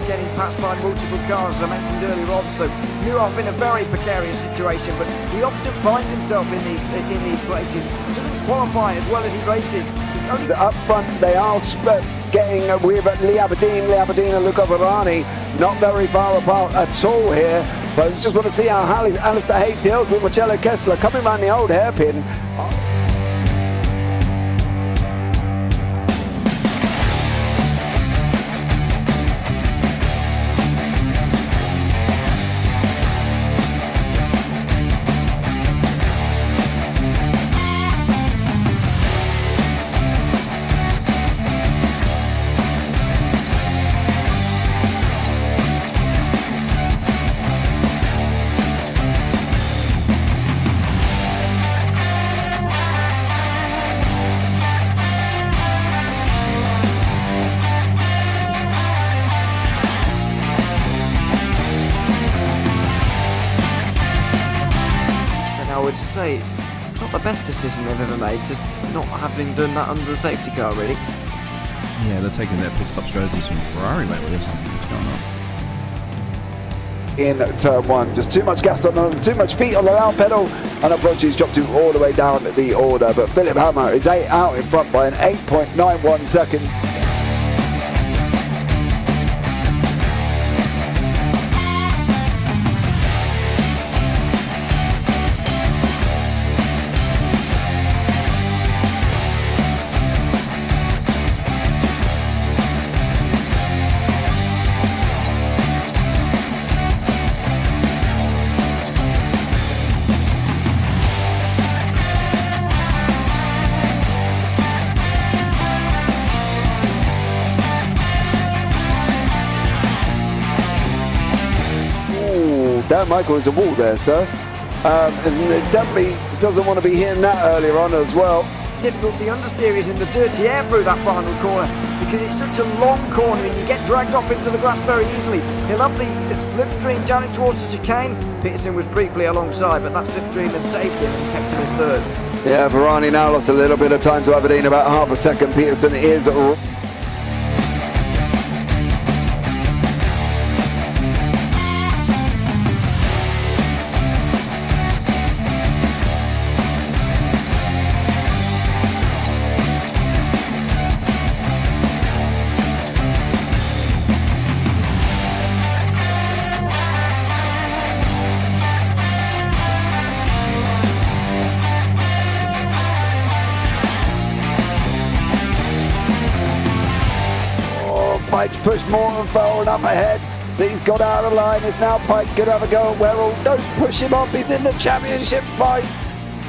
getting passed by multiple cars, as I mentioned earlier on. So Nurov in a very precarious situation, but he often finds himself in these places. He doesn't qualify as well as he races. Up front, they are getting with Lee Aberdeen and Luca Varani not very far apart at all here. But I just want to see how Alistair Haig deals with Marcello Kessler coming around the old hairpin. I would say it's not the best decision they've ever made, just not having done that under the safety car, really. Yeah, they're taking their pit stop strategies from Ferrari lately or something. What's going on? In turn one, just too much gas on them, too much feet on the loud pedal, and unfortunately he's dropped him all the way down the order. But Philip Hammer is out in front by an 8.91 seconds. Dan Michael is a wall there, sir. And it definitely doesn't want to be hitting that earlier on as well. Difficult, the understeer is in the dirty air through that final corner because it's such a long corner and you get dragged off into the grass very easily. He'll have the slipstream down it towards the chicane. Peterson was briefly alongside, but that slipstream has saved him and kept him in third. Yeah, Varani now lost a little bit of time to Aberdeen, about half a second. Peterson is Pike's pushed Morton forward up ahead. He's got out of line. It's now Pike going to have a go at Werrell. Don't push him off. He's in the championship fight.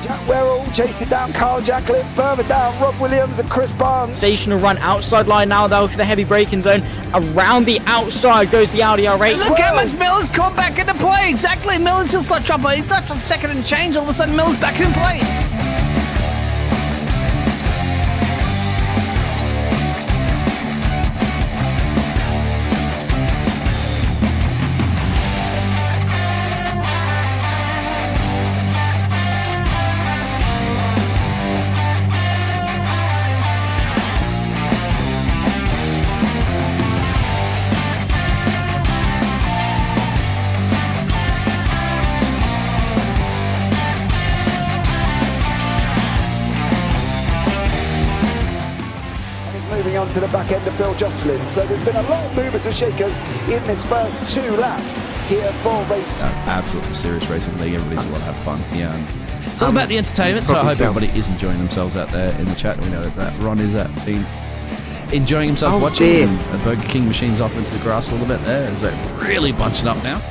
Jack Werrell chasing down Carl Jacklin. Further down, Rob Williams and Chris Barnes. Sensational run outside line now though for the heavy braking zone. Around the outside goes the Audi R8. Look how much Miller's caught back into play. Exactly. Miller's just like trouble. He's left on second and change. All of a sudden Miller's back in play. Moving on to the back end of Phil Jocelyn. So there's been a lot of movers and shakers in this first 2 laps here for race. Absolutely serious racing league. Everybody's a lot of fun. Yeah, it's all about the entertainment. So I hope everybody is enjoying themselves out there in the chat. We know that Ron is been enjoying himself watching. The Burger King machine's off into the grass a little bit there. Is that really bunching up now?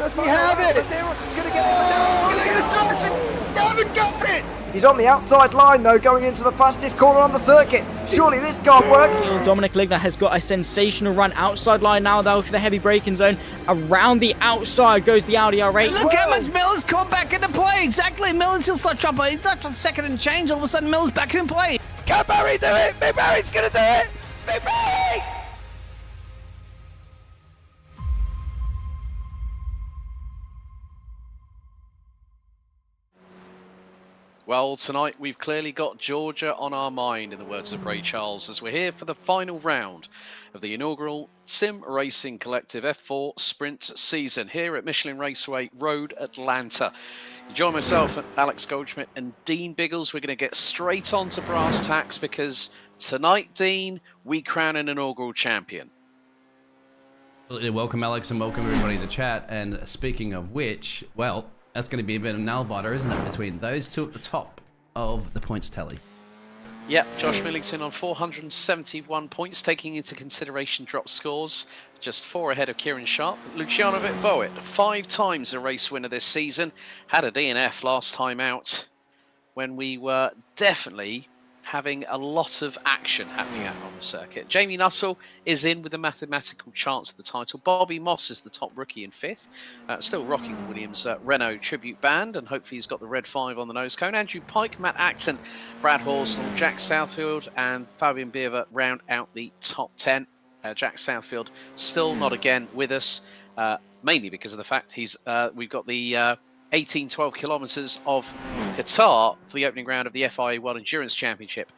Does he have it? Medeiros is going to get it. Oh, they're going to toss it. They haven't got it. He's on the outside line though, going into the fastest corner on the circuit. Surely this can't work. Dominic Ligner has got a sensational run outside line now though for the heavy braking zone. Around the outside goes the Audi R8. Look how much Miller's caught back into play. Exactly. Miller's still such up. He's not on second and change. All of a sudden, Miller's back in play. Can Barry do it? Big Barry's going to do it. Big Barry. Well, tonight we've clearly got Georgia on our mind, in the words of Ray Charles, as we're here for the final round of the inaugural Sim Racing Collective F4 Sprint season here at Michelin Raceway Road, Atlanta. You join myself, Alex Goldschmidt and Dean Biggles. We're going to get straight on to brass tacks because tonight, Dean, we crown an inaugural champion. Welcome, Alex, and welcome everybody to the chat. And speaking of which, well, that's going to be a bit of nail-biter, isn't it, between those two at the top of the points tally? Yep, Josh Millington on 471 points, taking into consideration drop scores, just 4 ahead of Kieran Sharp. Luciano Voigt, 5 times a race winner this season, had a DNF last time out when we were definitely having a lot of action happening out on the circuit. Jamie Nuttall is in with a mathematical chance of the title. Bobby Moss is the top rookie in 5th, still rocking the Williams Renault tribute band, and hopefully he's got the red 5 on the nose cone. Andrew Pike, Matt Acton, Brad Horsnell, Jack Southfield and Fabian Bierver round out the top 10. Jack Southfield still not again with us, mainly because of the fact we've got the 12 kilometres of Qatar for the opening round of the FIA World Endurance Championship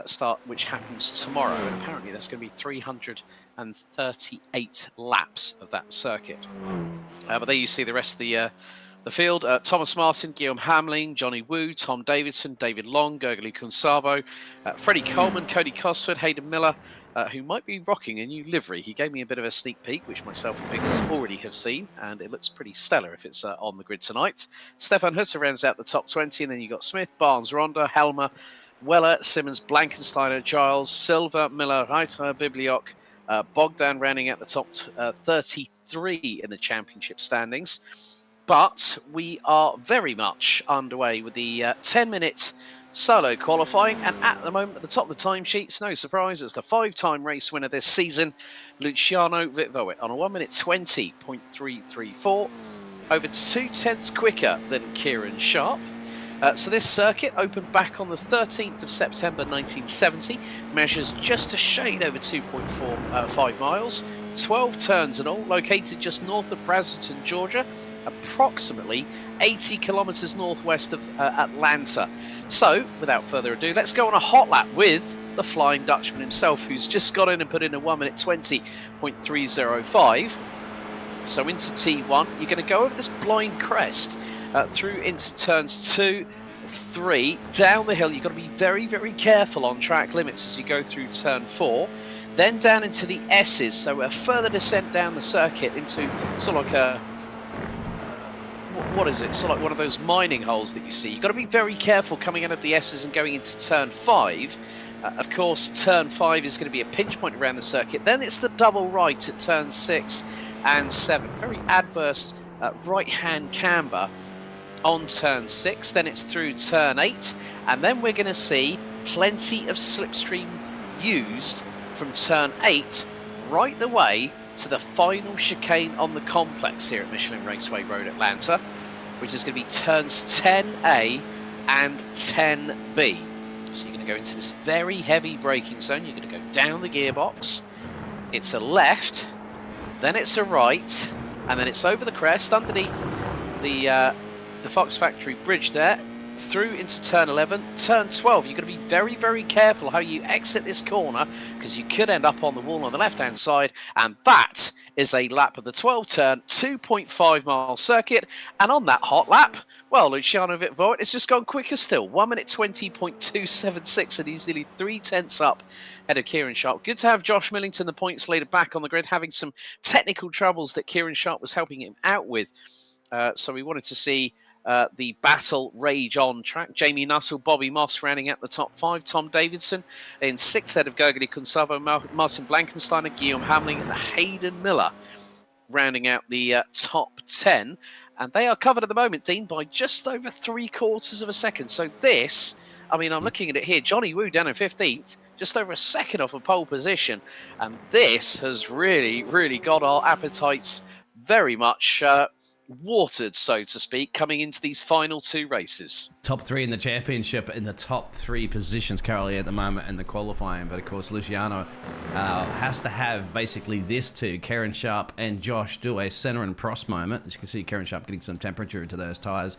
start, which happens tomorrow. And apparently that's going to be 338 laps of that circuit. But there you see the rest of the field. Thomas Martin, Guillaume Hamling, Johnny Wu, Tom Davidson, David Long, Gergely Kunsabo, Freddie Coleman, Cody Cosford, Hayden Miller, who might be rocking a new livery. He gave me a bit of a sneak peek, which myself and Biggles already have seen, and it looks pretty stellar if it's on the grid tonight. Stefan Hutter rounds out the top 20, and then you've got Smith, Barnes, Ronda, Helmer, Weller, Simmons, Blankensteiner, Giles, Silva, Miller, Reiter, Bibliok, Bogdan rounding out the top 33 in the championship standings. But we are very much underway with the 10-minute solo qualifying, and at the moment at the top of the timesheets, no surprise, it's the 5-time race winner this season, Luciano Voigt, on a 1 minute 20.334, over 2/10 quicker than Kieran Sharp. So this circuit opened back on the 13th of September 1970, measures just a shade over 2.5 miles, 12 turns and all, located just north of Braselton, Georgia, approximately 80 kilometres northwest of Atlanta. So, without further ado, let's go on a hot lap with the Flying Dutchman himself, who's just got in and put in a 1 minute 20.305. So into T1, you're going to go over this blind crest through into turns 2, 3, down the hill. You've got to be very, very careful on track limits as you go through turn 4. Then down into the S's, so a further descent down the circuit into sort of like a, what is it? So like one of those mining holes that you see. You've got to be very careful coming out of the S's and going into turn 5. Of course, turn 5 is going to be a pinch point around the circuit. Then it's the double right at turn 6 and 7. Very adverse right-hand camber on turn 6. Then it's through turn 8. And then we're going to see plenty of slipstream used from turn 8 right the way to the final chicane on the complex here at Michelin Raceway Road, Atlanta, which is going to be turns 10A and 10B. So you're going to go into this very heavy braking zone. You're going to go down the gearbox. It's a left, then it's a right, and then it's over the crest underneath the Fox Factory Bridge there, through into turn 11, turn 12. You've got to be very, very careful how you exit this corner because you could end up on the wall on the left-hand side, and that is a lap of the 12-turn, 2.5-mile circuit. And on that hot lap, well, Luciano Voigt has just gone quicker still, 1 minute 20.276, and he's nearly 3/10 up ahead of Kieran Sharp. Good to have Josh Millington, the points leader, back on the grid, having some technical troubles that Kieran Sharp was helping him out with. So we wanted to see the battle rage on track. Jamie Nuttall, Bobby Moss rounding out the top 5. Tom Davidson in 6th, head of Gergely Kunsavo, Martin Blankensteiner, Guillaume Hamling and Hayden Miller rounding out the top 10. And they are covered at the moment, Dean, by just over 3/4 of a second. So this, I mean, I'm looking at it here. Johnny Woo down in 15th, just over a second off a pole position. And this has really, really got our appetites very much watered, so to speak, coming into these final 2 races. Top 3 in the championship in the top 3 positions currently at the moment in the qualifying. But of course, Luciano has to have basically this two, Karen Sharp and Josh, do a center and Prost moment. As you can see, Karen Sharp getting some temperature into those tyres.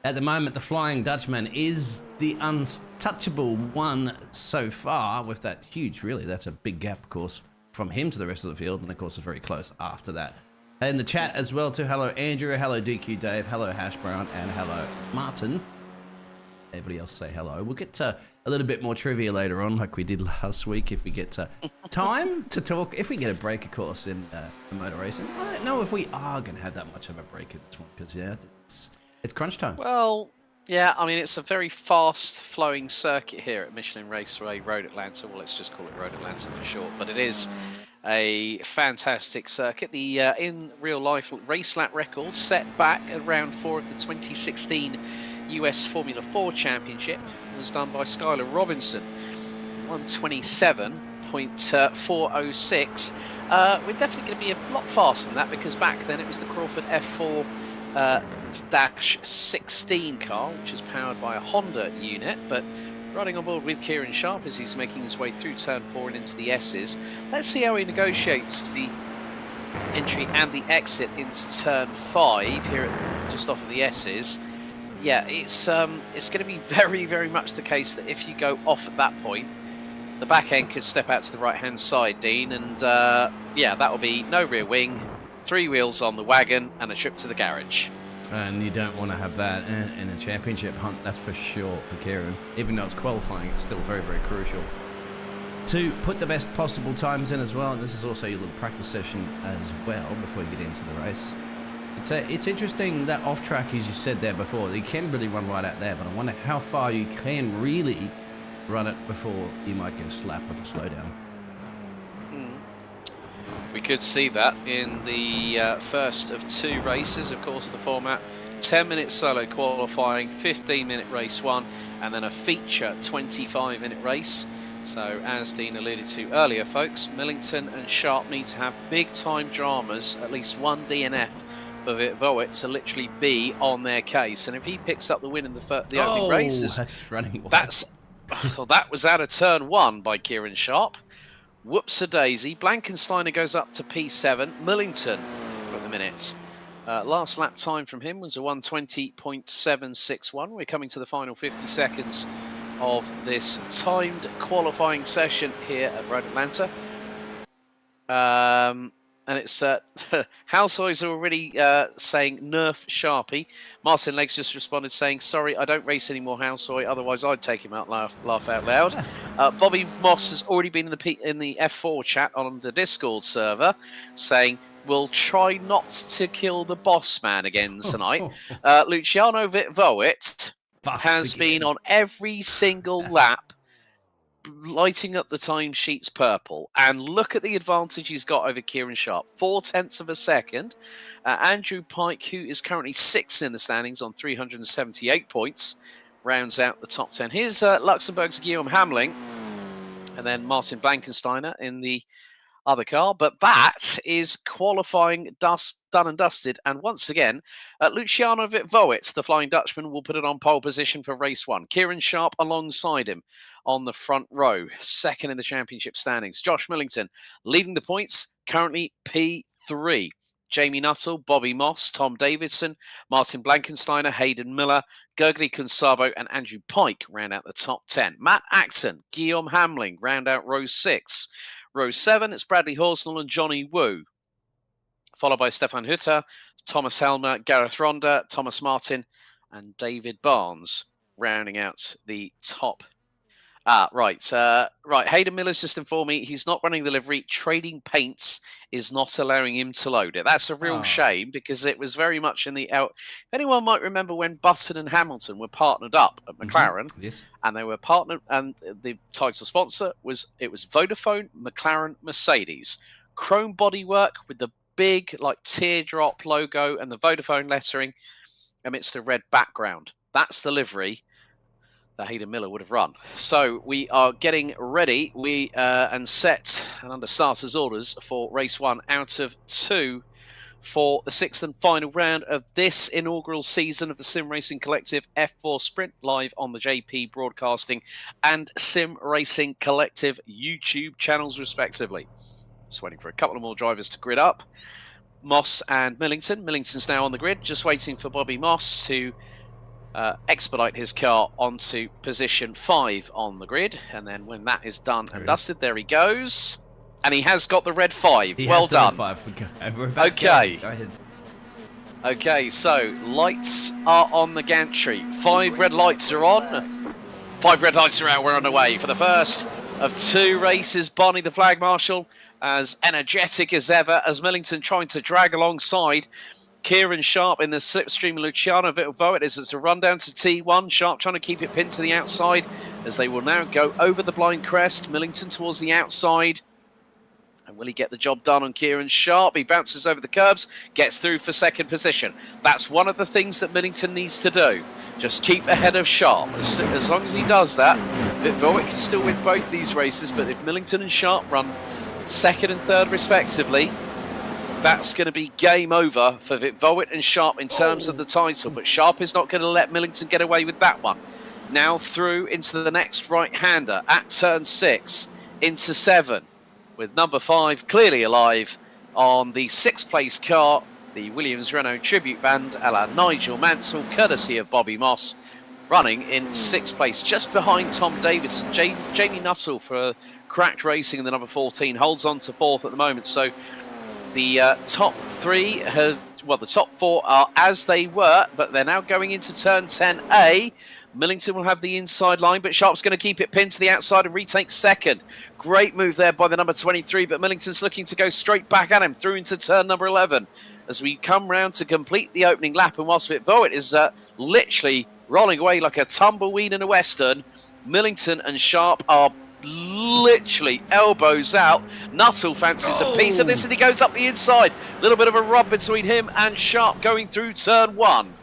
At the moment, the Flying Dutchman is the untouchable one so far with that huge, really, that's a big gap, of course, from him to the rest of the field. And of course, it's very close after that. In the chat as well too, hello Andrew, hello DQ Dave, hello Hash Brown, and hello Martin. Everybody else say hello. We'll get to a little bit more trivia later on, like we did last week, if we get time to talk. If we get a break, of course, in the motor racing. I don't know if we are going to have that much of a break in this one, because yeah, it's crunch time. Well, yeah, I mean, it's a very fast-flowing circuit here at Michelin Raceway Road Atlanta. Well, let's just call it Road Atlanta for short, but it is a fantastic circuit. The in real life race lap record set back at round 4 of the 2016 US Formula 4 Championship was done by Skylar Robinson, 127.406. We're definitely going to be a lot faster than that, because back then it was the Crawford F4 -16 car, which is powered by a Honda unit, but riding on board with Kieran Sharp as he's making his way through turn 4 and into the S's. Let's see how he negotiates the entry and the exit into turn 5 here just off of the S's. Yeah, it's going to be very, very much the case that if you go off at that point, the back end could step out to the right-hand side, Dean, and yeah, that will be no rear wing, 3 wheels on the wagon, and a trip to the garage. And you don't want to have that in a championship hunt, that's for sure, for Kieran. Even though it's qualifying, it's still very, very crucial to put the best possible times in as well. And this is also your little practice session as well before you get into the race. It's interesting that off track, as you said there before, you can really run right out there, but I wonder how far you can really run it before you might get a slap of a slowdown. We could see that in the first of 2 races. Of course, the format, 10-minute solo qualifying, 15-minute race 1, and then a feature 25-minute race. So, as Dean alluded to earlier, folks, Millington and Sharp need to have big-time dramas, at least 1 DNF for Voigt to literally be on their case. And if he picks up the win in the opening races, that's running wide. That was out of turn 1 by Kieran Sharp. Whoops-a-daisy. Blankensteiner goes up to P7. Millington at the minute. Last lap time from him was a 120.761. We're coming to the final 50 seconds of this timed qualifying session here at Road Atlanta. And it's Househoys are already saying nerf Sharpie. Martin Leggs just responded saying, sorry, I don't race anymore, Househoy, otherwise I'd take him out, laugh out loud. Bobby Moss has already been in the F4 chat on the Discord server saying, we'll try not to kill the boss man again tonight. Luciano Voigt has been on every single lap lighting up the timesheets purple, and look at the advantage he's got over Kieran Sharp, 0.4 of a second. Andrew Pike, who is currently 6th in the standings on 378 points, rounds out the top 10. Here's Luxembourg's Guillaume Hamling, and then Martin Blankensteiner in the other car, but that is qualifying done and dusted. And once again, Luciano Voigt, the Flying Dutchman, will put it on pole position for race 1. Kieran Sharp alongside him on the front row, 2nd in the championship standings. Josh Millington leading the points, currently P3. Jamie Nuttall, Bobby Moss, Tom Davidson, Martin Blankensteiner, Hayden Miller, Gurgley Kunsabo, and Andrew Pike round out the top 10. Matt Acton, Guillaume Hamling round out row 6. Row 7, it's Bradley Horsnell and Johnny Woo, followed by Stefan Hutter, Thomas Helmer, Gareth Ronda, Thomas Martin, and David Barnes, rounding out the top. Right. Hayden Miller's just informed me he's not running the livery. Trading Paints is not allowing him to load it. That's a real shame, because it was very much in the out. If anyone might remember when Button and Hamilton were partnered up at McLaren, yes, and they were partnered, and the title sponsor was Vodafone, McLaren, Mercedes. Chrome bodywork with the big like teardrop logo and the Vodafone lettering amidst a red background. That's the livery that Hayden Miller would have run. So we are getting ready and set and under starters orders for race 1 out of 2 for the 6th and final round of this inaugural season of the Sim Racing Collective F4 Sprint, live on the JP Broadcasting and Sim Racing Collective YouTube channels respectively. Just waiting for a couple of more drivers to grid up. Moss and Millington. Millington's now on the grid, just waiting for Bobby Moss to expedite his car onto position 5 on the grid. And then when that is done and dusted, there he goes. And he has got the red 5. Well done. Okay. Go ahead. Okay, so lights are on the gantry. 5 red lights are on. 5 red lights are out. We're on the way for the first of 2 races. Barney, the flag marshal, as energetic as ever, as Millington trying to drag alongside Kieran Sharp in the slipstream. Luciano Voet as it's a run down to T1. Sharp trying to keep it pinned to the outside as they will now go over the blind crest. Millington towards the outside. And will he get the job done on Kieran Sharp? He bounces over the curbs, gets through for 2nd position. That's one of the things that Millington needs to do. Just keep ahead of Sharp. As long as he does that, Voet can still win both these races, but if Millington and Sharp run 2nd and 3rd respectively, that's going to be game over for Voet and Sharp in terms of the title. But Sharp is not going to let Millington get away with that one. Now through into the next right-hander at turn 6, into 7. With number 5 clearly alive on the 6th place car, the Williams Renault Tribute Band a la Nigel Mansell, courtesy of Bobby Moss, running in 6th place, just behind Tom Davidson. Jamie Nuttall for Cracked Racing in the number 14 holds on to 4th at the moment. So the top 3 have, well, the top 4 are as they were, but they're now going into turn 10A. Millington will have the inside line, but Sharp's going to keep it pinned to the outside and retake 2nd. Great move there by the number 23, but Millington's looking to go straight back at him through into turn number 11 as we come round to complete the opening lap. And whilst Voet is literally rolling away like a tumbleweed in a western, Millington and Sharp are literally elbows out. Nuttall fancies a piece of this and he goes up the inside. A little bit of a rub between him and Sharp going through turn 1.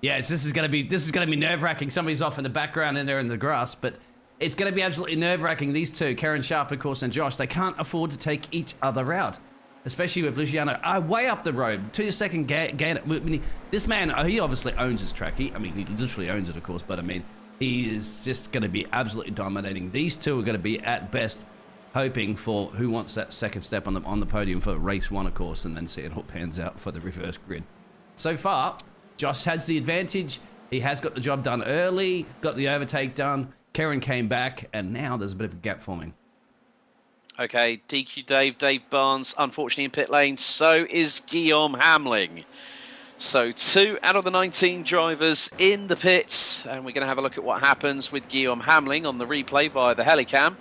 Yes, this is going to be nerve-wracking. Somebody's off in the background and they're in the grass, but it's going to be absolutely nerve-wracking. These two, Karen Sharp, of course, and Josh, they can't afford to take each other out, especially with Luciano way up the road. 2 second gain. This man, he obviously owns his track. He literally owns it, of course, but I mean, he is just going to be absolutely dominating. These two are going to be, at best, hoping for who wants that 2nd step on the podium for race 1, of course, and then see it all pans out for the reverse grid. So far, Josh has the advantage. He has got the job done early, got the overtake done. Karen came back, and now there's a bit of a gap forming. Okay, DQ Dave Barnes, unfortunately in pit lane. So is Guillaume Hamling. So 2 out of the 19 drivers in the pits, and we're going to have a look at what happens with Guillaume Hamling on the replay via the Helicam.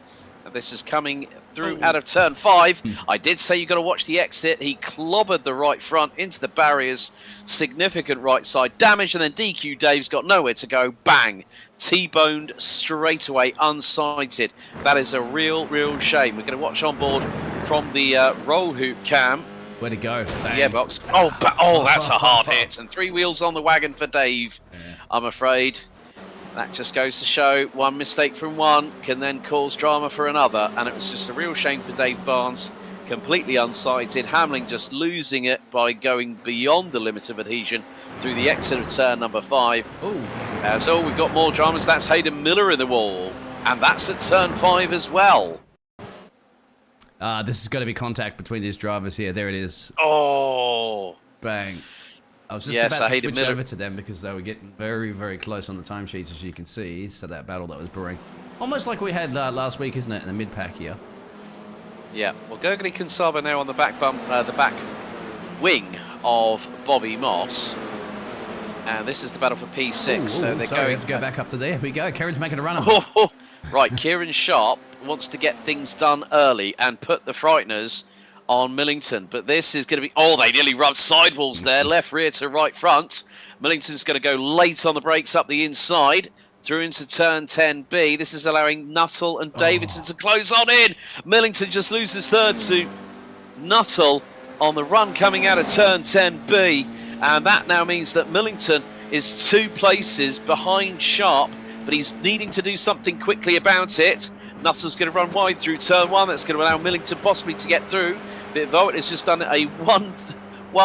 And this is coming through out of turn 5. I did say you got to watch the exit. He clobbered the right front into the barriers. Significant right side damage, and then DQ Dave's got nowhere to go. Bang! T-boned straight away, unsighted. That is a real shame. We're going to watch on board from the roll hoop cam. Where to go? Yeah, box. Oh, that's a hard hit. And 3 wheels on the wagon for Dave, I'm afraid. That just goes to show one mistake from one can then cause drama for another. And it was just a real shame for Dave Barnes. Completely unsighted. Hamling just losing it by going beyond the limit of adhesion through the exit of turn number 5. So we've got more dramas. That's Hayden Miller in the wall. And that's at turn 5 as well. This is going to be contact between these drivers here. There it is. Oh. Bang. I was just about to switch over to them because they were getting very close on the timesheets, as you can see. So that battle that was brewing. Almost like we had last week, isn't it, in the mid-pack here? Yeah. Well, Gurgly Kunsaba now on the back wing of Bobby Moss. And this is the battle for P6. So they're going... We have to go back up to there. Here we go. Karen's making a run. Right, Kieran Sharp wants to get things done early and put the frighteners on Millington, but this is going to be... Oh, they nearly rubbed sidewalls there, left rear to right front. Millington's going to go late on the brakes up the inside, through into turn 10B. This is allowing Nuttall and Davidson to close on in. Millington just loses third to Nuttall, on the run coming out of turn 10B, and that now means that Millington is 2 places behind Sharp, but he's needing to do something quickly about it. Nuttall's going to run wide through turn 1. That's going to allow Millington possibly to get through. Vogt has just done a 1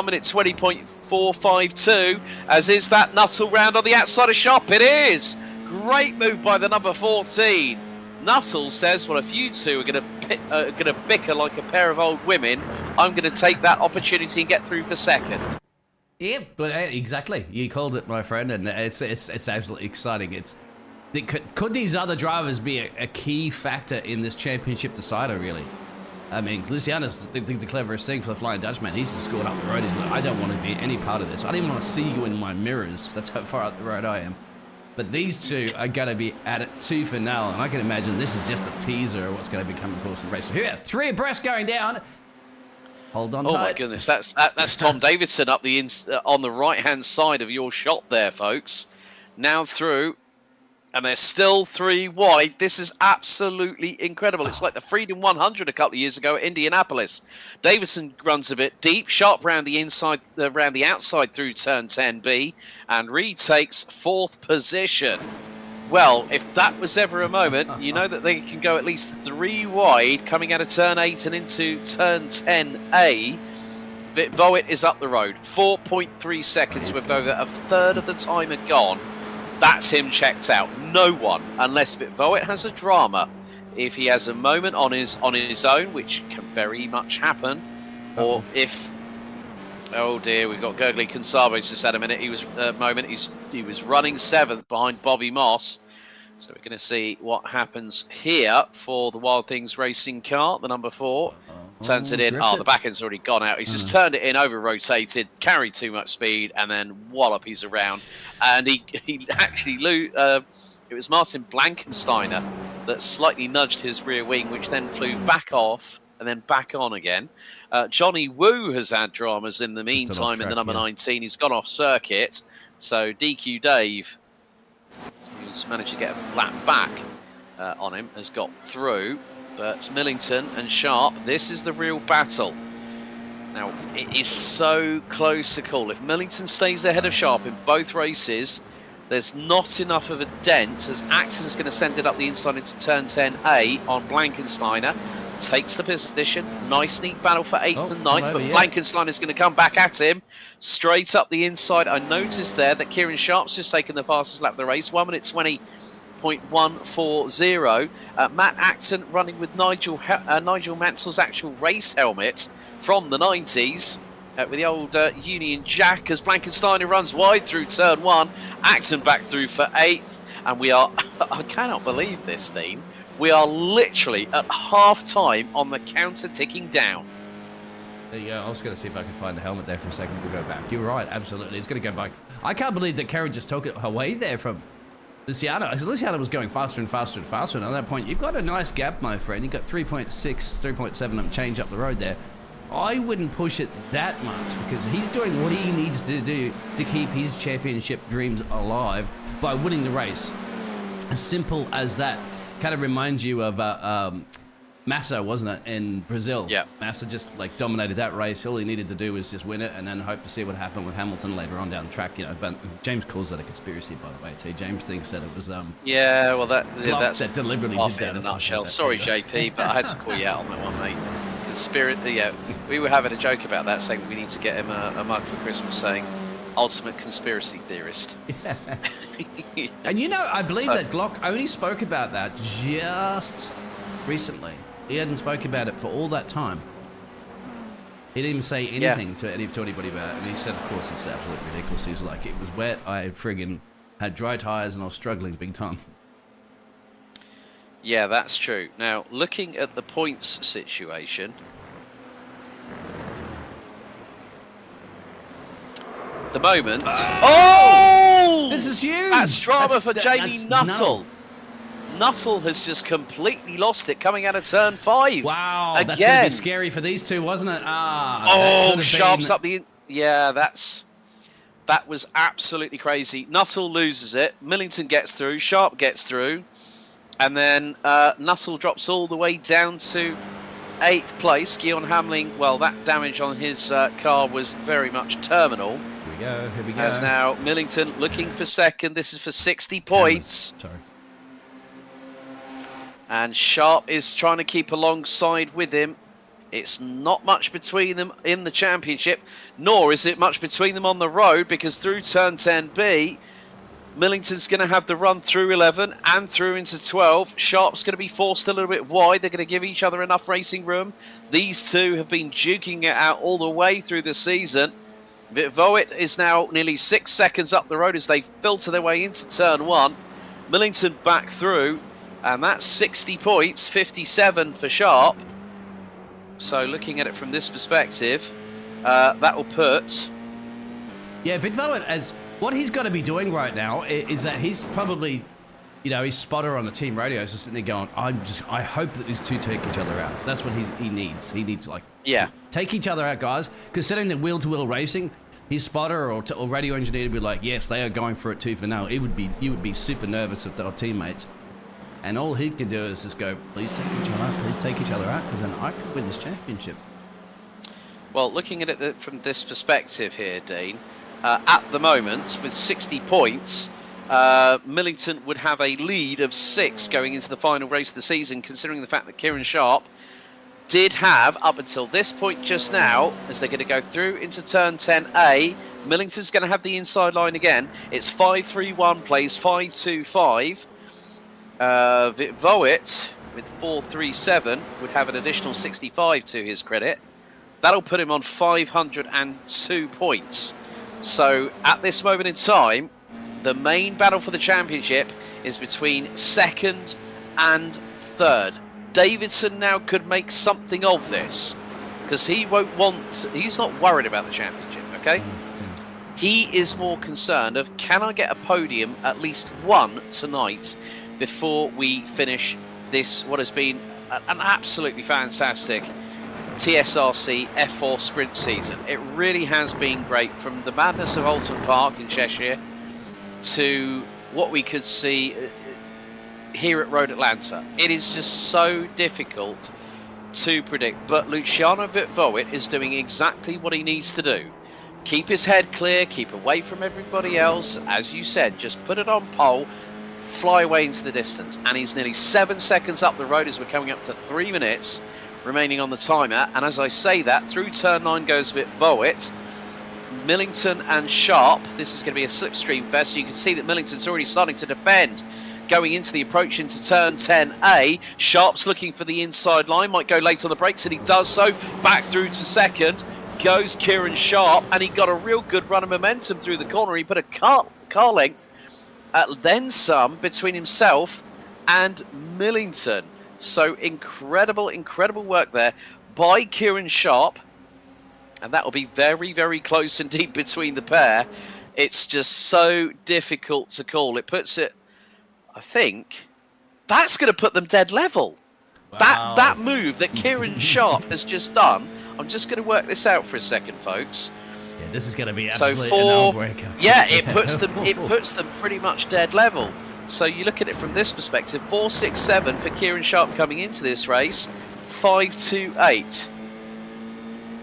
minute 20.452, as is that Nuttall round on the outside of Sharp. It is! Great move by the number 14. Nuttall says, well, if you two are going to bicker like a pair of old women, I'm going to take that opportunity and get through for second. Yeah, but exactly. You called it, my friend, and it's absolutely exciting. Could these other drivers be a key factor in this championship decider, really? I mean, Luciano's the cleverest thing for the Flying Dutchman. He's just scored up the road. He's like, I don't want to be any part of this. I don't even want to see you in my mirrors. That's how far up the road I am. But these two are going to be at it tooth and nail, and I can imagine this is just a teaser of what's going to become a course of race. So here, 3 abreast going down. Hold on tight. Oh my goodness, that's Tom Davidson up on the right-hand side of your shot there, folks. Now through, and they're still 3 wide. This is absolutely incredible. It's like the Freedom 100 a couple of years ago at Indianapolis. Davidson runs a bit deep, Sharp round the inside, round the outside through turn 10B, and retakes 4th position. Well, if that was ever a moment, you know that they can go at least 3 wide coming out of turn 8 and into turn 10A. Vogt is up the road. 4.3 seconds with over a third of the timer gone. That's him checked out. No one, unless Vogt has a drama. If he has a moment on his own, which can very much happen, or if, oh dear, we've got Gurgley Consabos just had a minute. He was he was running 7th behind Bobby Moss. So we're going to see what happens here for the Wild Things Racing car. The number 4 turns it in. Oh, the back end's already gone out. He's just turned it in, over-rotated, carried too much speed, and then wallop, he's around. And he actually, it was Martin Blankensteiner that slightly nudged his rear wing, which then flew back off and then back on again. Johnny Wu has had dramas in the meantime in the number 19. He's gone off circuit. So DQ Dave, who's managed to get a lap back on him, has got through. But Millington and Sharp, this is the real battle. Now, it is so close to call. If Millington stays ahead of Sharp in both races, there's not enough of a dent, as Acton's going to send it up the inside into turn 10A on Blankensteiner. Takes the position. Nice, neat battle for 8th and 9th, but Blankensteiner's going to come back at him. Straight up the inside. I noticed there that Kieran Sharp's just taken the fastest lap of the race. 1 minute 20.140. Matt Acton running with Nigel Mansell's actual race helmet from the 90s. With the old Union Jack, as Blankensteiner runs wide through turn 1. Acton back through for 8th. And we are, I cannot believe this, Dean. We are literally at half-time on the counter ticking down. There you go. I was going to see if I could find the helmet there for a second. We'll go back. You're right, absolutely. It's going to go back. I can't believe that Karen just took it away there from Luciano. Luciano was going faster and faster and faster. And at that point, you've got a nice gap, my friend. You've got 3.6, 3.7 and change up the road there. I wouldn't push it that much, because he's doing what he needs to do to keep his championship dreams alive by winning the race. As simple as that. Kind of reminds you of Massa, wasn't it, in Brazil? Yeah. Massa just like dominated that race. All he needed to do was just win it, and then hope to see what happened with Hamilton later on down the track. You know, but James calls that a conspiracy, by the way, too. James thinks that it was yeah, well that's that deliberately did that in a nutshell. Sorry, JP, but I had to call you out on that one, mate. Yeah, we were having a joke about that, saying we need to get him a mug for Christmas, saying ultimate conspiracy theorist. Yeah. And you know, I believe that Glock only spoke about that just recently. He hadn't spoken about it for all that time. He didn't even say anything to anybody about it. And he said, of course, it's absolutely ridiculous. He was like, it was wet. I friggin' had dry tires and I was struggling big time. Yeah, that's true. Now, looking at the points situation, the moment. Oh! This is huge! That's drama for Jamie Nuttall. Nuttall has just completely lost it coming out of turn 5. Wow, again. That's going to be scary for these two, wasn't it? Sharp's up the... Yeah, that was absolutely crazy. Nuttall loses it. Millington gets through. Sharp gets through. And then Nuttall drops all the way down to 8th place. Guillaume Hamling, well, that damage on his car was very much terminal. Here we go. As now Millington looking for 2nd. This is for 60 points. Sorry. And Sharp is trying to keep alongside with him. It's not much between them in the championship, nor is it much between them on the road, because through turn 10B, Millington's going to have the run through 11 and through into 12. Sharp's going to be forced a little bit wide. They're going to give each other enough racing room. These two have been duking it out all the way through the season. Voigt is now nearly 6 seconds up the road as they filter their way into turn 1. Millington back through, and that's 60 points, 57 for Sharp. So looking at it from this perspective, that will put... Yeah, Voigt, as what he's got to be doing right now is that he's probably, his spotter on the team radio is just sitting there going, I hope that these two take each other out. That's what he needs. He needs take each other out, guys. Because sitting there wheel-to-wheel racing, his spotter or radio engineer would be like, yes, they are going for it too for now. You would be super nervous if they were teammates. And all he can do is just go, please take each other out, because then I could win this championship. Well, looking at it from this perspective here, Dean, at the moment, with 60 points, Millington would have a lead of 6 going into the final race of the season, considering the fact that Kieran Sharp did have, up until this point just now, as they're going to go through into turn 10A, Millington's going to have the inside line again. It's 5-3-1 plays 5-2-5. Voigt with 437 would have an additional 65 to his credit. That'll put him on 502 points. So at this moment in time, the main battle for the championship is between 2nd and 3rd. Davidson now could make something of this, because he's not worried about the championship, okay? He is more concerned of, can I get a podium, at least one tonight, before we finish this, what has been an absolutely fantastic TSRC F4 sprint season. It really has been great, from the madness of Alton Park in Cheshire to what we could see here at Road Atlanta. It is just so difficult to predict, but Luciano Voigt is doing exactly what he needs to do. Keep his head clear, keep away from everybody else, as you said, just put it on pole, fly away into the distance. And he's nearly 7 seconds up the road as we're coming up to 3 minutes remaining on the timer. And as I say that, through turn 9 goes Voigt, Millington and Sharp. This is going to be a slipstream fest. You can see that Millington's already starting to defend going into the approach into turn 10A. Sharp's looking for the inside line, might go late on the brakes, and he does so. Back through to 2nd goes Kieran Sharp, and he got a real good run of momentum through the corner. He put a car length then some between himself and Millington. So incredible work there by Kieran Sharp, and that will be very, very close indeed between the pair. It's just so difficult to call. It puts it, I think, that's going to put them dead level. Wow. That move that Kieran Sharp has just done, I'm just going to work this out for a second, folks. Yeah, this is going to be absolutely an all-breaker. Yeah, it puts them pretty much dead level. So you look at it from this perspective, 4.67 for Kieran Sharp coming into this race, 5.28.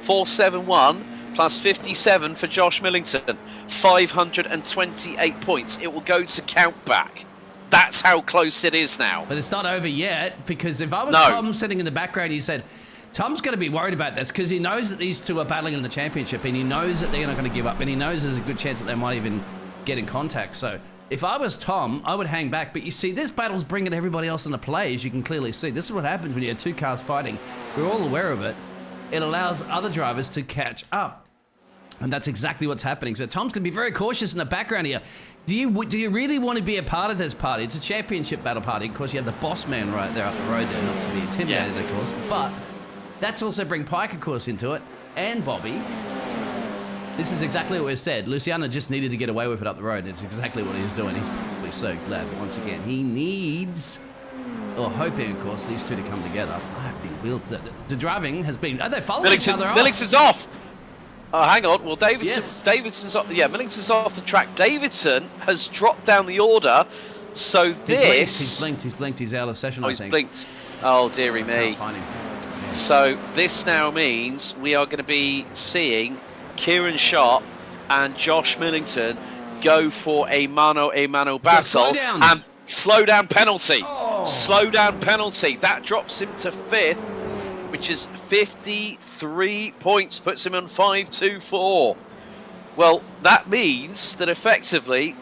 4.71 plus 57 for Josh Millington, 528 points. It will go to count back. That's how close it is now. But it's not over yet, because if I was Tom sitting in the background, you said, Tom's going to be worried about this because he knows that these two are battling in the championship, and he knows that they're not going to give up, and he knows there's a good chance that they might even get in contact. So if I was Tom, I would hang back. But you see, this battle's bringing everybody else into play, as you can clearly see. This is what happens when you have two cars fighting. We're all aware of it. It allows other drivers to catch up. And that's exactly what's happening. So Tom's going to be very cautious in the background here. Do you really want to be a part of this party? It's a championship battle party. Of course, you have the boss man right there up the road there, not to be intimidated, of course. But that's also bring Pike, of course, into it, and Bobby. This is exactly what we said. Luciano just needed to get away with it up the road. It's exactly what he's doing. He's probably so glad. But once again, he needs, or hoping, of course, these two to come together. I have been willed to. The driving has been. Are they following each other off? Millington's off. Oh, hang on. Well, Davidson's off. Yeah, Millington's off the track. Davidson has dropped down the order. So He's blinked. He's out of session, I think. He's blinked. Oh, dearie me. Can't find him. So this now means we are going to be seeing Kieran Sharp and Josh Millington go for a mano battle and slow down penalty. Slow down penalty. That drops him to 5th, which is 53 points, puts him on 5-2-4. Well, that means that effectively,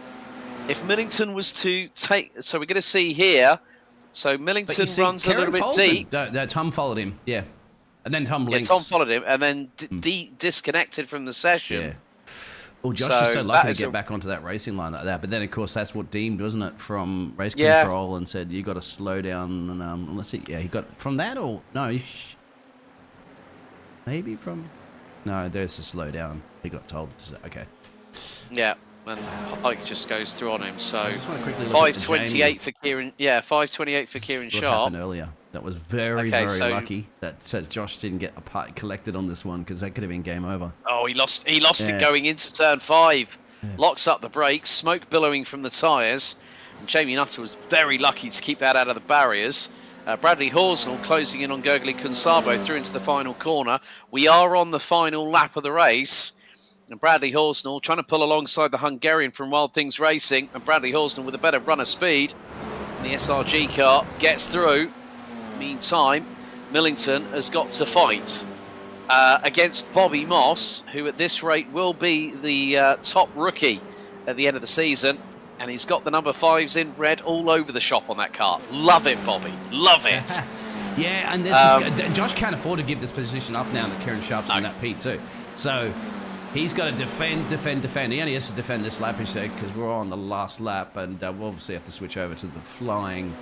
if Millington was to take, so we're going to see here. So Millington runs a little bit deep. No, Tom followed him, yeah. And then Tom links. Yeah, Tom followed him and then disconnected from the session. Yeah. Well, Josh is so lucky to get back onto that racing line like that. But then, of course, that's what deemed, wasn't it, from race control and said, you got to slow down. And let's see. Yeah, he got from that or no? Maybe from. No, there's a slow down. He got told. Okay. Yeah. And Pike just goes through on him. So 5:28 for Kieran. Yeah, 5:28 for Kieran Sharp. Happened earlier. That was very lucky that Josh didn't get a part collected on this one because that could have been game over. Oh, he lost it going into turn 5. Yeah. Locks up the brakes, smoke billowing from the tyres. And Jamie Nuttall was very lucky to keep that out of the barriers. Bradley Horsnell closing in on Gurgley Kunsabo through into the final corner. We are on the final lap of the race. And Bradley Horsnell trying to pull alongside the Hungarian from Wild Things Racing. And Bradley Horsnell with a better run of speed. And the SRG car gets through. Meantime, Millington has got to fight against Bobby Moss, who at this rate will be the top rookie at the end of the season. And he's got the number 5s in red all over the shop on that car. Love it, Bobby. Love it. Yeah, and this is, Josh can't afford to give this position up now that Kieran Sharp's in that P too. So he's got to defend. He only has to defend this lap, he said, because we're on the last lap, and we'll obviously have to switch over to the Flying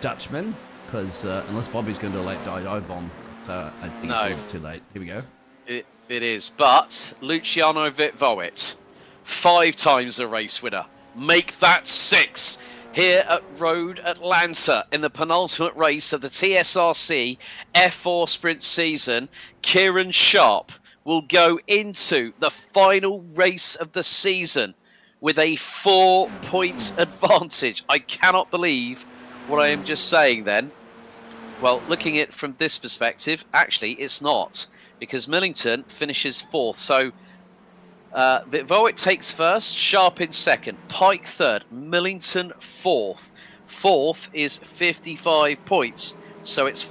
Dutchman, because unless Bobby's going to do a late dive bomb, I think it's too late. Here we go. It is, but Luciano Vitvoet, 5 times the race winner. Make that 6 here at Road Atlanta in the penultimate race of the TSRC F4 Sprint season. Kieran Sharp will go into the final race of the season with a 4-point advantage. I cannot believe what I am just saying then. Well, looking at it from this perspective, actually it's not, because Millington finishes 4th. So Vitvoet takes 1st, Sharp in 2nd, Pike 3rd, Millington 4th. 4th is 55 points. So it's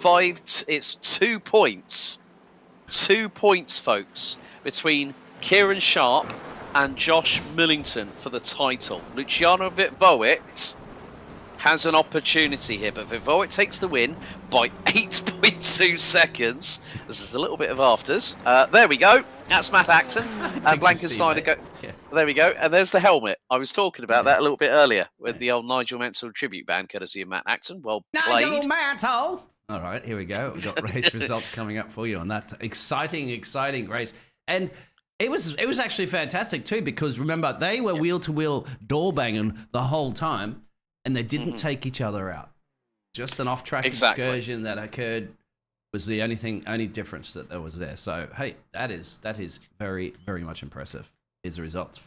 2 points. 2 points, folks, between Kieran Sharp and Josh Millington for the title. Luciano Vitvoet has an opportunity here, but Vitvoet takes the win by 8.2 seconds. This is a little bit of afters. There we go. That's Matt Acton. And Blankenstein. There we go. And there's the helmet. I was talking about that a little bit earlier with the old Nigel Mansell tribute band, courtesy of Matt Acton. Well played. Nigel Mansell! All right, here we go. We've got race results coming up for you on that exciting race. And it was actually fantastic too, because remember, they were wheel-to-wheel door banging the whole time, and they didn't take each other out. Just an off-track excursion that occurred was the only difference that there was there. So, hey, that is very, very much impressive. Here's the results.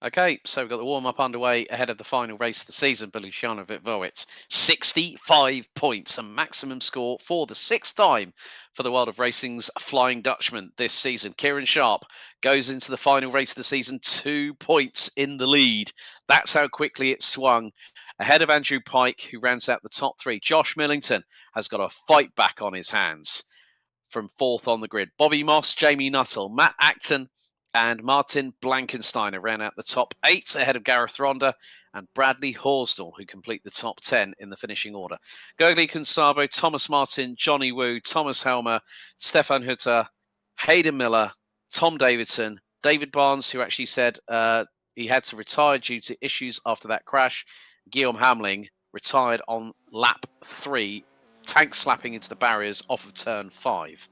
Okay, so we've got the warm-up underway ahead of the final race of the season. Luciano Vitvoet, 65 points, a maximum score for the 6th time for the World of Racing's Flying Dutchman this season. Kieran Sharp goes into the final race of the season, 2 points in the lead. That's how quickly it swung. Ahead of Andrew Pike, who rounds out the top 3. Josh Millington has got a fight back on his hands from 4th on the grid. Bobby Moss, Jamie Nuttall, Matt Acton, and Martin Blankenstein ran out the top 8 ahead of Gareth Ronda and Bradley Horsnell, who complete the top 10 in the finishing order. Gurgley Kunsabo, Thomas Martin, Johnny Wu, Thomas Helmer, Stefan Hutter, Hayden Miller, Tom Davidson, David Barnes, who actually said he had to retire due to issues after that crash. Guillaume Hamling retired on lap 3, tank slapping into the barriers off of turn 5.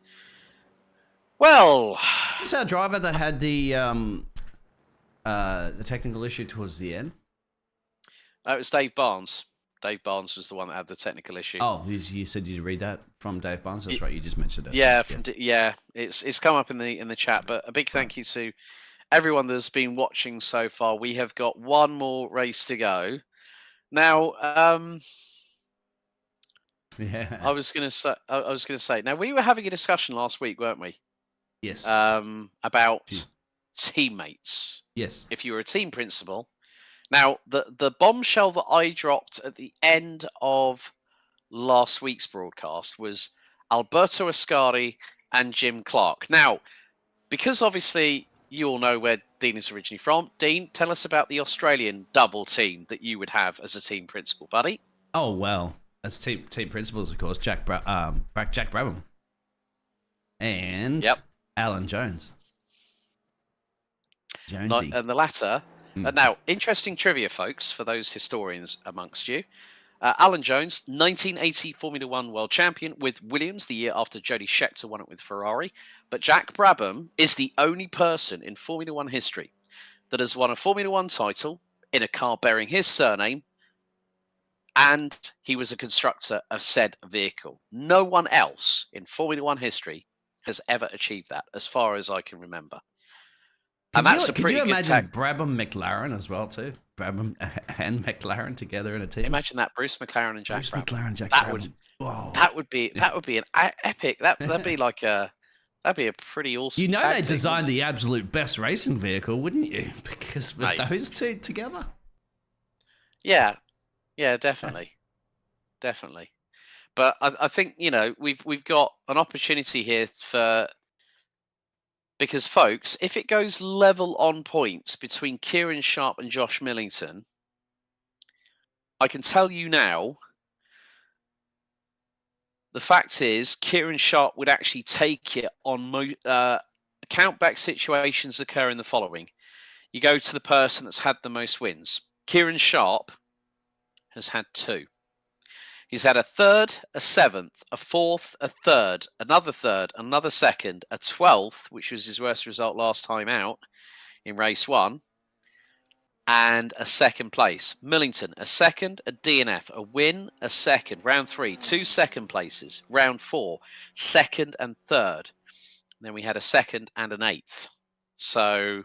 Well, who's our driver that had the technical issue towards the end? That was Dave Barnes. Dave Barnes was the one that had the technical issue. Oh, you said you'd read that from Dave Barnes. That's right. You just mentioned it. Yeah, it's come up in the chat. But a big thank you to everyone that's been watching so far. We have got one more race to go. Now, Yeah. I was going to say. Now we were having a discussion last week, weren't we? Yes. About teammates. Yes. If you were a team principal. Now the bombshell that I dropped at the end of last week's broadcast was Alberto Ascari and Jim Clark. Now, because obviously you all know where Dean is originally from, Dean, tell us about the Australian double team that you would have as a team principal, buddy. Oh, well, as team principals, of course, Jack Brabham and Alan Jones. Jonesy. And the latter. Now, interesting trivia, folks, for those historians amongst you. Alan Jones, 1980 Formula One world champion with Williams the year after Jody Scheckter won it with Ferrari. But Jack Brabham is the only person in Formula One history that has won a Formula One title in a car bearing his surname, and he was a constructor of said vehicle. No one else in Formula One history has ever achieved that, as far as I can remember. And that's a pretty good tag. Could you imagine Brabham McLaren as well, too? Brabham and McLaren together in a team. Imagine that, Bruce McLaren and Jack Brabham. McLaren, Jack that Brabham. That would be an epic. That'd be like that'd be a pretty awesome. You know, tag they team, designed the absolute best racing vehicle, wouldn't you? Because with those two together. Yeah, definitely. But I think, you know, we've got an opportunity here because, folks, if it goes level on points between Kieran Sharp and Josh Millington, I can tell you now, the fact is Kieran Sharp would actually take it on countback situations occur in the following. You go to the person that's had the most wins. Kieran Sharp has had 2. He's had a 3rd, a 7th, a 4th, a 3rd, another 3rd, another 2nd, a 12th, which was his worst result last time out in race 1, and a 2nd place. Millington, a 2nd, a DNF, a win, a 2nd, round 3, 2 2nd places, round 4, 2nd and 3rd. Then we had a 2nd and an 8th. So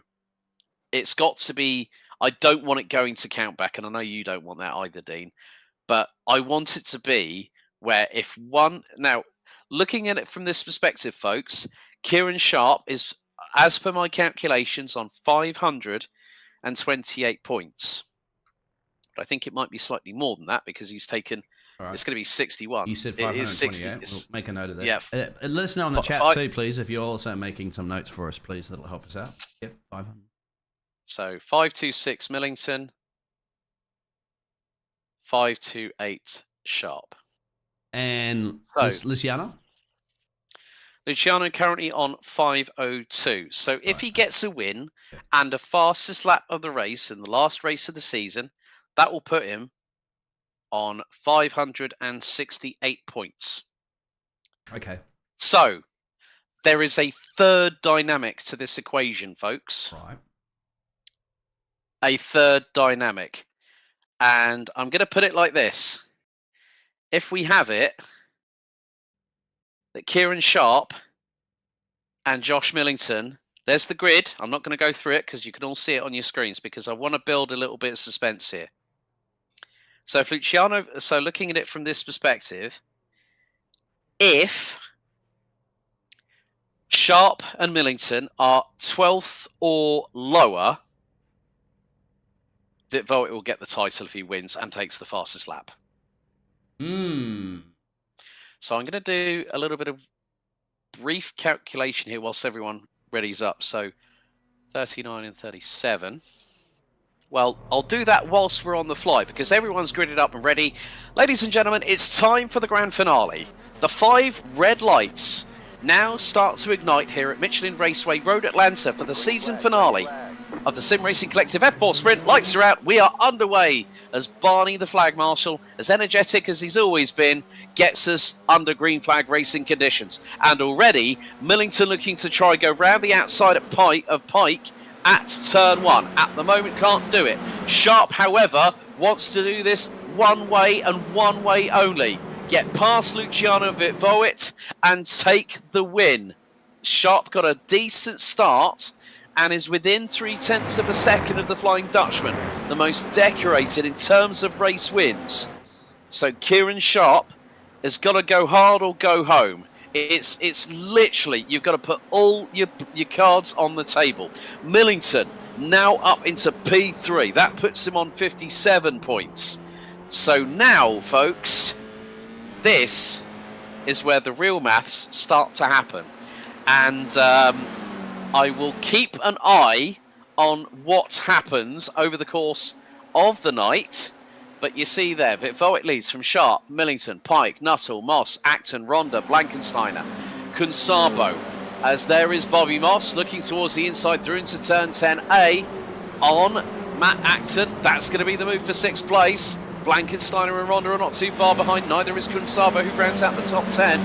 it's got to be, I don't want it going to count back, and I know you don't want that either, Dean. But I want it to be where if one... Now, looking at it from this perspective, folks, Kieran Sharp is, as per my calculations, on 528 points. But I think it might be slightly more than that because he's taken... Right. It's going to be 61. You said 528. We'll make a note of that. Yeah. Let us know in the chat too, please, if you're also making some notes for us, please. That'll help us out. Yep, 500. So 526 Millington. 528 Sharp. And Luciano? Luciano currently on 502. So if he gets a win and a fastest lap of the race in the last race of the season, that will put him on 568 points. Okay. So there is a third dynamic to this equation, folks. Right. A third dynamic. And I'm going to put it like this. If we have it, that Kieran Sharp and Josh Millington, there's the grid. I'm not going to go through it because you can all see it on your screens because I want to build a little bit of suspense here. So if Luciano, so looking at it from this perspective, if Sharp and Millington are 12th or lower, Vit Voigt will get the title if he wins and takes the fastest lap. So I'm going to do a little bit of brief calculation here whilst everyone readies up. So 39 and 37. Well, I'll do that whilst we're on the fly because everyone's gridded up and ready. Ladies and gentlemen, it's time for the grand finale. The 5 red lights now start to ignite here at Michelin Raceway Road Atlanta for the season finale of the Sim Racing Collective F4 Sprint. Lights are out. We are underway as Barney, the flag marshal, as energetic as he's always been, gets us under green flag racing conditions. And already, Millington looking to try go round the outside of Pike at turn 1. At the moment, can't do it. Sharp, however, wants to do this one way and one way only. Get past Luciano Vit Voigt and take the win. Sharp got a decent start and is within 0.3 of a second of the Flying Dutchman, the most decorated in terms of race wins. So Kieran Sharp has got to go hard or go home. It's literally, you've got to put all your cards on the table. Millington now up into P3. That puts him on 57 points. So now, folks, this is where the real maths start to happen. And I will keep an eye on what happens over the course of the night. But you see there, Voigt leads from Sharp, Millington, Pike, Nuttall, Moss, Acton, Ronda, Blankensteiner, Kunsabo. As there is Bobby Moss looking towards the inside through into turn 10A on Matt Acton. That's going to be the move for 6th place. Blankensteiner and Ronda are not too far behind. Neither is Kunsabo, who rounds out the top 10.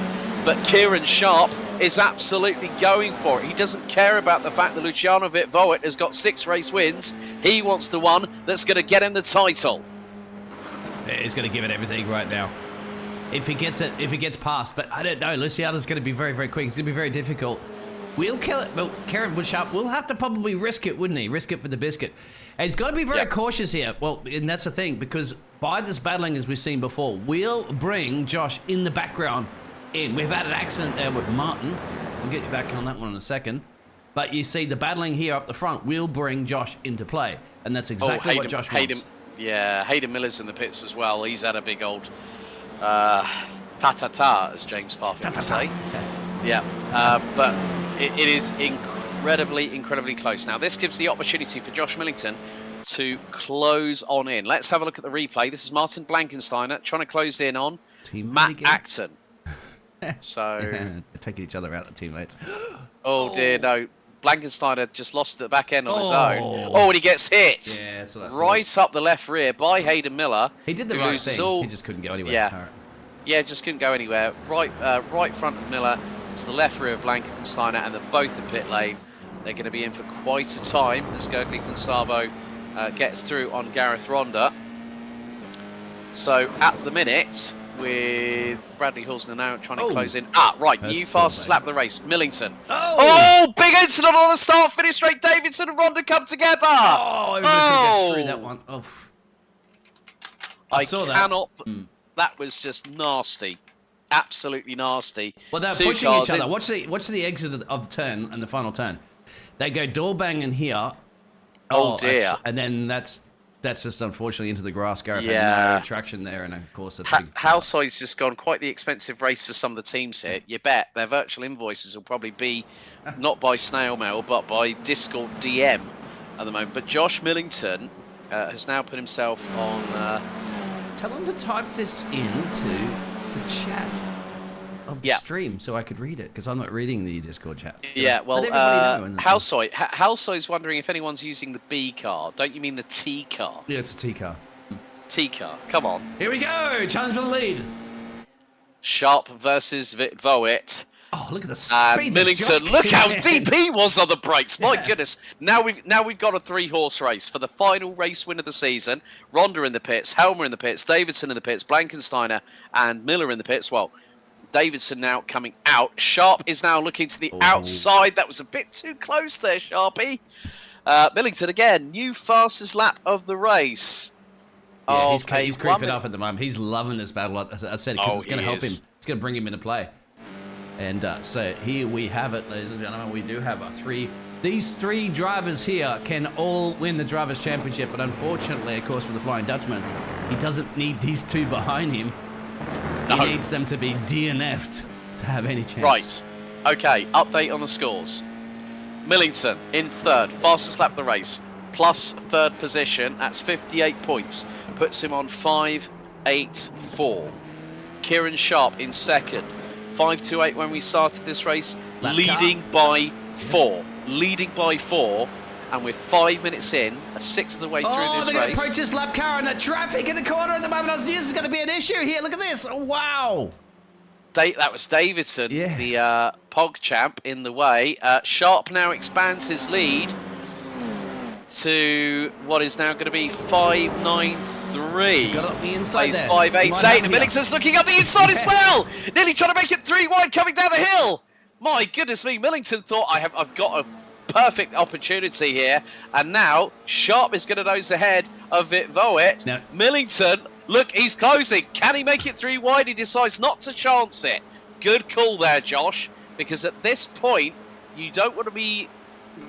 But Kieran Sharp is absolutely going for it. He doesn't care about the fact that Luciano Voigt has got 6 race wins. He wants the one that's going to get him the title. He's going to give it everything right now. If he gets past, but I don't know. Luciano's going to be very, very quick. It's going to be very difficult. We'll kill it, but Kieran Sharp will have to probably risk it, wouldn't he? Risk it for the biscuit. And he's got to be very cautious here. Well, and that's the thing, because by this battling, as we've seen before, we'll bring Josh in the background in. We've had an accident there with Martin. We'll get you back on that one in a second. But you see, the battling here up the front will bring Josh into play. And that's exactly what Josh wants. Yeah, Hayden Miller's in the pits as well. He's had a big old ta-ta-ta, as James Parfitt would say. Yeah, but it is incredibly close. Now, this gives the opportunity for Josh Millington to close on in. Let's have a look at the replay. This is Martin Blankensteiner trying to close in on Matt Acton. So taking each other out, the teammates. Oh dear, no. Blankensteiner just lost at the back end on his own. Oh, and he gets hit. Yeah, that's what I right up the left rear by Hayden Miller. He did the right thing. He just couldn't go anywhere. Yeah, just couldn't go anywhere. Right front of Miller. It's the left rear of Blankensteiner, and they're both in pit lane. They're going to be in for quite a time as Gurgley Kunsabo gets through on Gareth Ronda. So at the minute, with Bradley Hulsner now trying to close in. New fastest lap of the race, Millington. Big incident on the start-finish straight. Davidson and Ronda come together. Get through that one. I cannot. That was just nasty. Absolutely nasty. Well, they're pushing each other. Watch the exit of the turn and the final turn. They go door banging here. Oh dear. Actually, and then that's just unfortunately into the grass. Gareth had no traction there, and of course, Houseside's just gone quite the expensive race for some of the teams here. You bet their virtual invoices will probably be not by snail mail, but by Discord DM at the moment. But Josh Millington has now put himself on. Tell him to type this into the chat of the stream so I could read it, because I'm not reading the Discord chat. Yeah, well, Houseside's wondering if anyone's using the B car. Don't you mean the T car? Yeah, it's a T car. T car, come on. Here we go, challenge for the lead. Sharp versus Voigt. Oh, look at the speed. Millington, look how deep he was on the brakes. My goodness. Now we've got a 3-horse race for the final race win of the season. Ronda in the pits, Helmer in the pits, Davidson in the pits, Blankensteiner and Miller in the pits. Well, Davidson now coming out. Sharp is now looking to the outside. That was a bit too close there, Sharpie. Millington again, new fastest lap of the race. Yeah, he's creeping up at the moment. He's loving this battle, as I said, because it's going to help him. It's going to bring him into play. And so here we have it, ladies and gentlemen. We do have these 3 drivers here can all win the Drivers' Championship, but unfortunately, of course, for the Flying Dutchman, he doesn't need these 2 behind him. He needs them to be DNF'd to have any chance. Right. Okay, update on the scores. Millington in 3rd, fastest lap of the race, plus 3rd position. That's 58 points. Puts him on 5.84. Kieran Sharp in 2nd. 5.28 when we started this race, leading by 4. Leading by 4, and we're 5 minutes in, a 6th of the way through this race. Approach this lap car and the traffic in the corner at the moment. I knew this is going to be an issue here. Look at this. Oh, wow. That was Davidson, the POG champ, in the way. Sharp now expands his lead to what is now going to be 5.93. He's got up the inside there. 5.88, and Millington's looking up the inside as well. Nearly trying to make it 3 wide coming down the hill. My goodness me, Millington thought I've got a perfect opportunity here, and now Sharp is going to nose ahead of Voigt. Now, Millington Look, he's closing. Can he make it 3 wide? He decides not to chance it. Good call there, Josh, because at this point, you don't want to be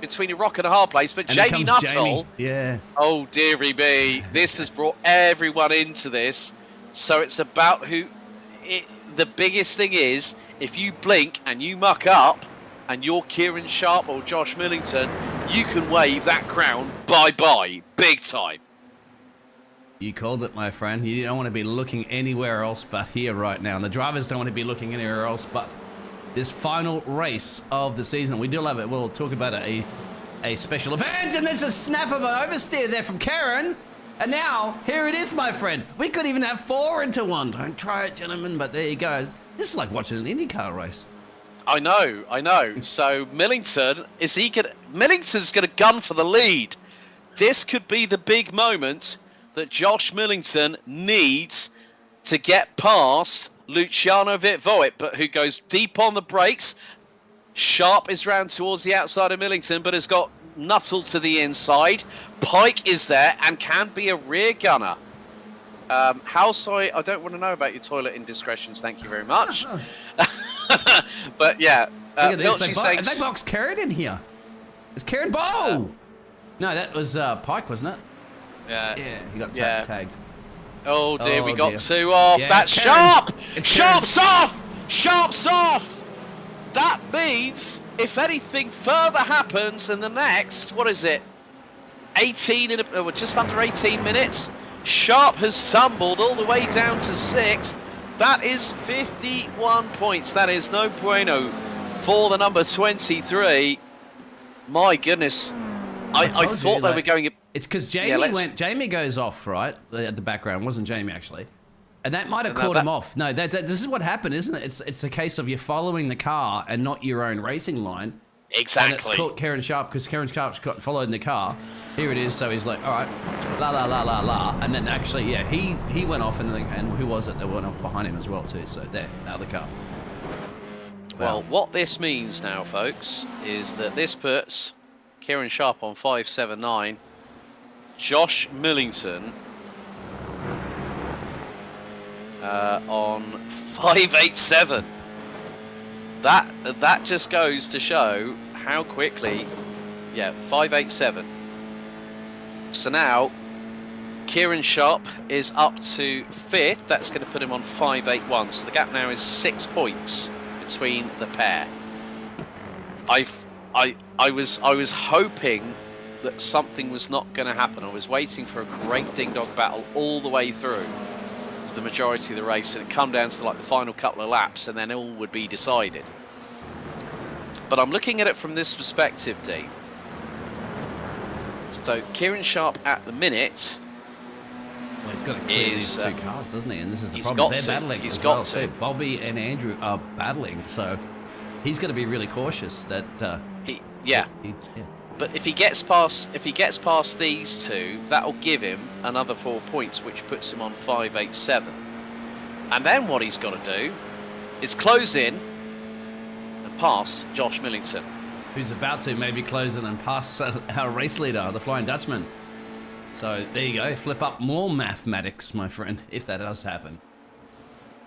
between a rock and a hard place, but And Jamie here comes Nuttall, Jamie. Yeah. oh dearie me, this has brought everyone into this. So it's about the biggest thing is, if you blink and you muck up, and you're Kieran Sharp or Josh Millington, you can wave that crown bye-bye, big time. You called it, my friend. You don't want to be looking anywhere else but here right now. And the drivers don't want to be looking anywhere else but this final race of the season. We do love it. We'll talk about a special event. And there's a snap of an oversteer there from Karen. And now, here it is, my friend. We could even have 4 into 1. Don't try it, gentlemen, but there you go. This is like watching an IndyCar race. I know. So Millington's gonna gun for the lead. This could be the big moment that Josh Millington needs to get past Luciano Vitvoet, but who goes deep on the brakes. Sharp is round towards the outside of Millington, but has got Nuttall to the inside. Pike is there and can be a rear gunner. How sorry, I don't want to know about your toilet indiscretions, thank you very much. But yeah, Look at this. Pilchy They boxed Karen in here. It's Karen Bow. No, that was Pike, wasn't it? Yeah, he got tagged. Oh dear, we got dear. 2 off. Yeah, That's it's Karen. Sharp! It's Sharp's off! Sharp's off! That means if anything further happens in the next, what is it? 18 just under 18 minutes. Sharp has tumbled all the way down to 6th. That is 51 points. That is no bueno for the number 23. My goodness. I thought they were going... It's because Jamie goes off, right? At the background. Wasn't Jamie, actually. And that might have caught him off. No, this is what happened, isn't it? It's a case of you're following the car and not your own racing line. Exactly. And it's caught Karen Sharp because Karen Sharp's got followed in the car. Here it is. So he's like, all right, la la la la la, and then actually, yeah, he went off, and who was it that went off behind him as well too? So there, out of the car. Well, what this means now, folks, is that this puts Kieran Sharp on 579, Josh Millington on 587. That just goes to show how quickly, 587. So now Kieran Sharp is up to 5th. That's going to put him on 581. So the gap now is 6 points between the pair. I was hoping that something was not going to happen. I was waiting for a great ding-dong battle all the way through for the majority of the race, and it come down to like the final couple of laps, and then all would be decided. But I'm looking at it from this perspective, Dean. So Kieran Sharp at the minute. Well, he's got to clear these 2 cars, doesn't he? And this is the he's problem. got They're to. battling. He's as got well, to. too. Bobby and Andrew are battling, so he's got to be really cautious that. But if he gets past these 2, that'll give him another 4 points, which puts him on 587. And then what he's got to do is close in and pass Josh Millington, who's about to maybe close in and pass our race leader, the Flying Dutchman. So there you go, flip up more mathematics, my friend, if that does happen.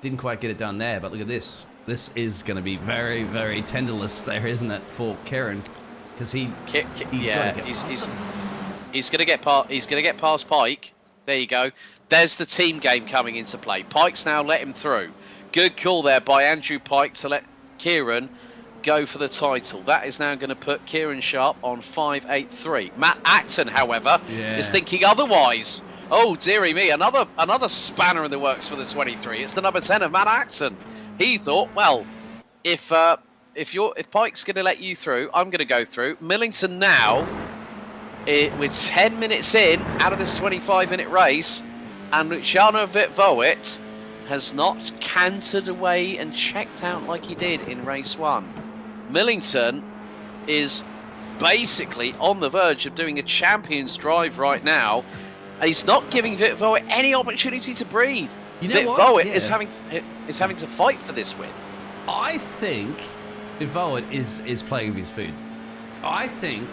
Didn't quite get it done there, but look at this. This is going to be very, very tenderless there, isn't it, for Karen? Because he's going to get past Pike. There you go. There's the team game coming into play. Pike's now let him through. Good call there by Andrew Pike to let Kieran go for the title. That is now going to put Kieran Sharp on 583. Matt Acton, however, is thinking otherwise. Oh, dearie me, another spanner in the works for the 23. It's the number 10 of Matt Acton. He thought, well, if Pike's going to let you through, I'm going to go through. Millington now, with 10 minutes in out of this 25-minute race, and Luciano Vitvoet has not cantered away and checked out like he did in race 1. Millington is basically on the verge of doing a champion's drive right now. He's not giving Vitvoet any opportunity to breathe. Vitvoet is having to fight for this win. I think Vitvoet is playing with his food. I think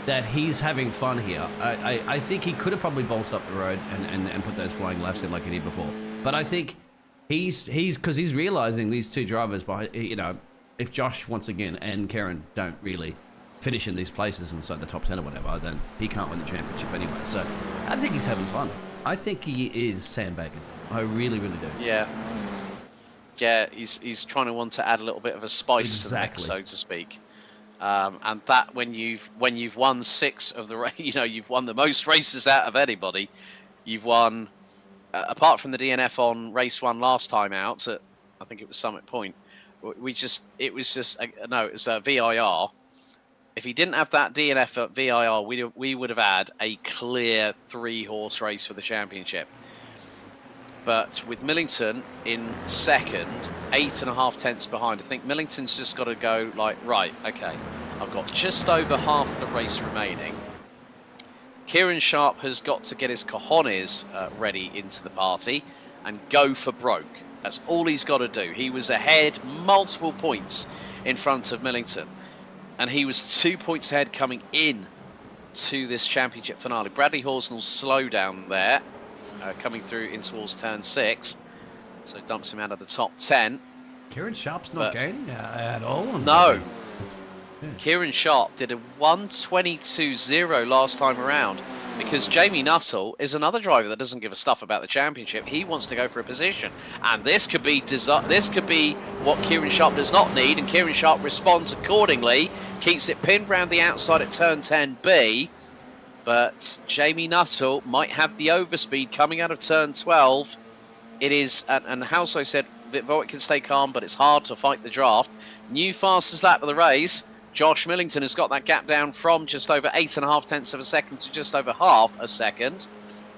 that he's having fun here. I think he could have probably bolted up the road and put those flying laps in like he did before. But I think he's because he's realizing these two drivers, if Josh once again and Kieran don't really finish in these places inside the top 10 or whatever, then he can't win the championship anyway. So I think he's having fun. I think he is sandbagging. I really, really do. Yeah. Yeah, he's trying to want to add a little bit of a spice to that, so to speak. And that when you've won 6 of the you've won the most races out of anybody. You've won, apart from the DNF on race 1 last time out at, I think it was Summit Point. It was VIR. If he didn't have that DNF at VIR, we would have had a clear 3-horse race for the championship. But with Millington in second, 8.5 tenths behind, I think Millington's just got to go like, right, okay, I've got just over half the race remaining. Kieran Sharp has got to get his cojones ready into the party and go for broke. That's all he's got to do. He was ahead multiple points in front of Millington. And he was 2 points ahead coming in to this championship finale. Bradley Horsnell's slow down there. Coming through in towards turn 6, so dumps him out of the top 10. Kieran Sharp's not gaining at all. No. Yeah. Kieran Sharp did a 1:22.0 last time around because Jamie Nuttall is another driver that doesn't give a stuff about the championship. He wants to go for a position, and this could be what Kieran Sharp does not need, and Kieran Sharp responds accordingly, keeps it pinned round the outside at turn 10B. But Jamie Nuttall might have the overspeed coming out of turn 12. It is, and Halso said, Voigt can stay calm, but it's hard to fight the draft. New fastest lap of the race. Josh Millington has got that gap down from just over 8.5 tenths of a second to just over half a second.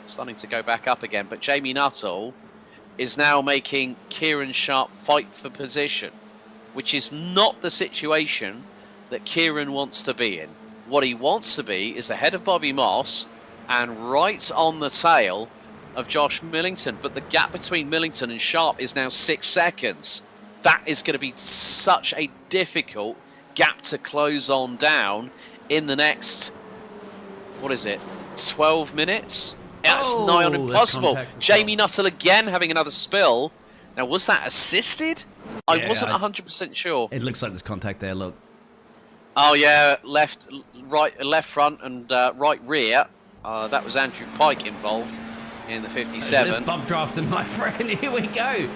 Starting to go back up again, but Jamie Nuttall is now making Kieran Sharp fight for position, which is not the situation that Kieran wants to be in. What he wants to be is ahead of Bobby Moss and right on the tail of Josh Millington. But the gap between Millington and Sharp is now 6 seconds. That is going to be such a difficult gap to close on down in the next, 12 minutes? Yeah, it's nigh on impossible. Jamie Nuttall again having another spill. Now, was that assisted? I wasn't 100% sure. It looks like there's contact there, look. Oh yeah, left front and right rear. That was Andrew Pike involved in the 57. This bump drafting, my friend. Here we go.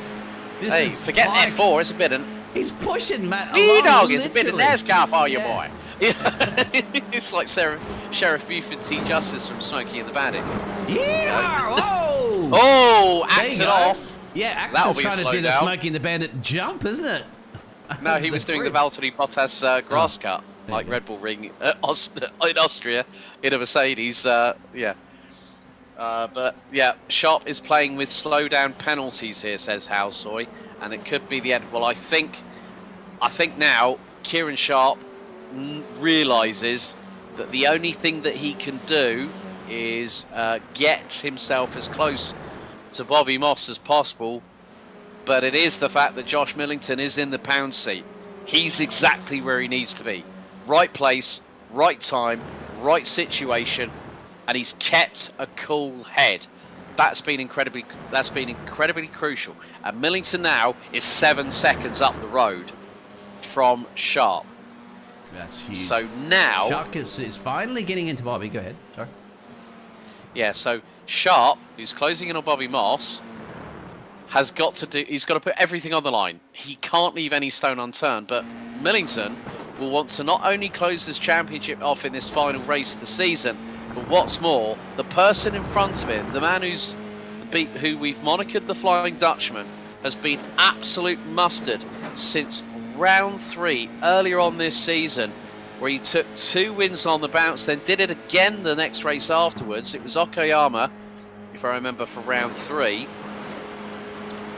Forget F4. It's a bit. He's pushing Matt. Dog is a bit of NASCAR for you, boy. It's like Sheriff Buford T. Justice from Smokey and the Bandit. Yeah. Whoa. Oh, axe it off. Yeah, Axel's trying to do the Smokey and the Bandit jump, isn't it? No, he was doing the Valtteri Bottas grass cut, like Red Bull Ring in Austria, in a Mercedes. But yeah, Sharp is playing with slowdown penalties here, says Halsoy, and it could be the end. Well, I think now Kieran Sharp realises that the only thing that he can do is get himself as close to Bobby Moss as possible. But it is the fact that Josh Millington is in the pound seat. He's exactly where he needs to be. Right place, right time, right situation, and he's kept a cool head. That's been incredibly crucial. And Millington now is 7 seconds up the road from Sharp. That's huge. So now Sharp is finally getting into Bobby. Go ahead. Sorry. Yeah, so Sharp, who's closing in on Bobby Moss, he's got to put everything on the line. He can't leave any stone unturned, but Millington will want to not only close this championship off in this final race of the season, but what's more, the person in front of him, the man who we've monikered the Flying Dutchman, has been absolute mustard since round 3 earlier on this season, where he took 2 wins on the bounce, then did it again the next race afterwards. It was Okoyama, if I remember, for round 3.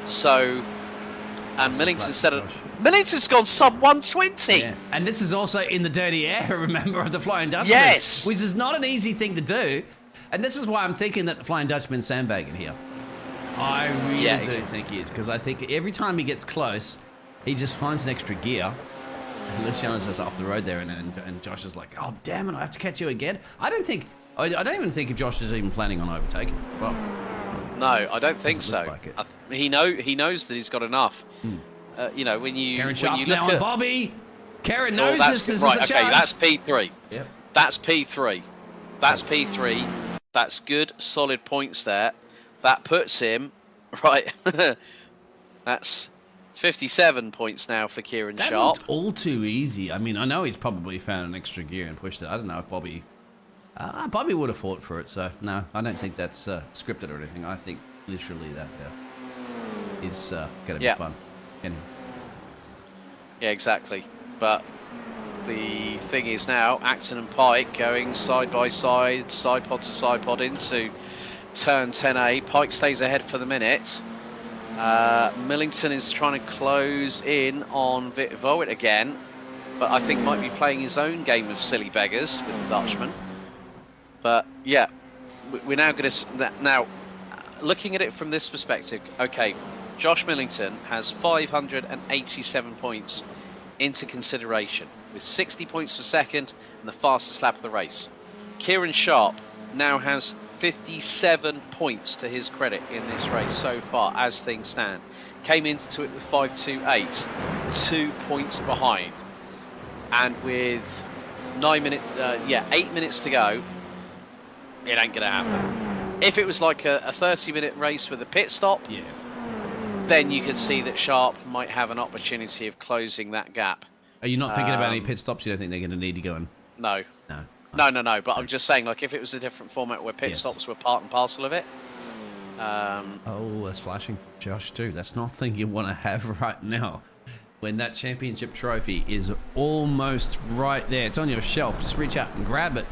So, and Millington's gone sub 120. Yeah. And this is also in the dirty air, remember, of the Flying Dutchman. Yes. Which is not an easy thing to do. And this is why I'm thinking that the Flying Dutchman's sandbagging here. I really do think he is, because I think every time he gets close, he just finds an extra gear. Luciano's just off the road there, and Josh is like, oh damn it, I have to catch you again. I don't even think if Josh is even planning on overtaking. Well, no, I don't think so. Like it. He knows that he's got enough. You know, when you Karen when Sharp you now look on at Bobby. Karen Oh, knows that's this right. is a Okay, challenge. that's P3. Yep. That's P3. That's P3. That's good, solid points there. That puts him right. That's 57 points now for Kieran That Sharp. looked all too easy. I mean, I know he's probably found an extra gear and pushed it. I don't know if Bobby would have fought for it. So no, I don't think that's scripted or anything. I think literally that is going to be fun. Anyway. Yeah, exactly. But the thing is now, Acton and Pike going side by side, side pod to side pod into turn 10A. Pike stays ahead for the minute. Millington is trying to close in on Voigt again, but I think might be playing his own game of silly beggars with the Dutchman. But yeah, we're now going to looking at it from this perspective. Okay, Josh Millington has 587 points into consideration, with 60 points for second and the fastest lap of the race. Kieran Sharp now has 57 points to his credit in this race so far as things stand. Came into it with 5.28, 2 points behind. And with 8 minutes to go, it ain't gonna happen. If it was like a 30-minute race with a pit stop, then you could see that Sharp might have an opportunity of closing that gap. Are you not thinking about any pit stops? You don't think they're going to need to go in? No. No. But I'm just saying, like, if it was a different format where pit stops were part and parcel of it. Oh, that's flashing from Josh too. That's not thing you want to have right now. When that championship trophy is almost right there. It's on your shelf. Just reach out and grab it.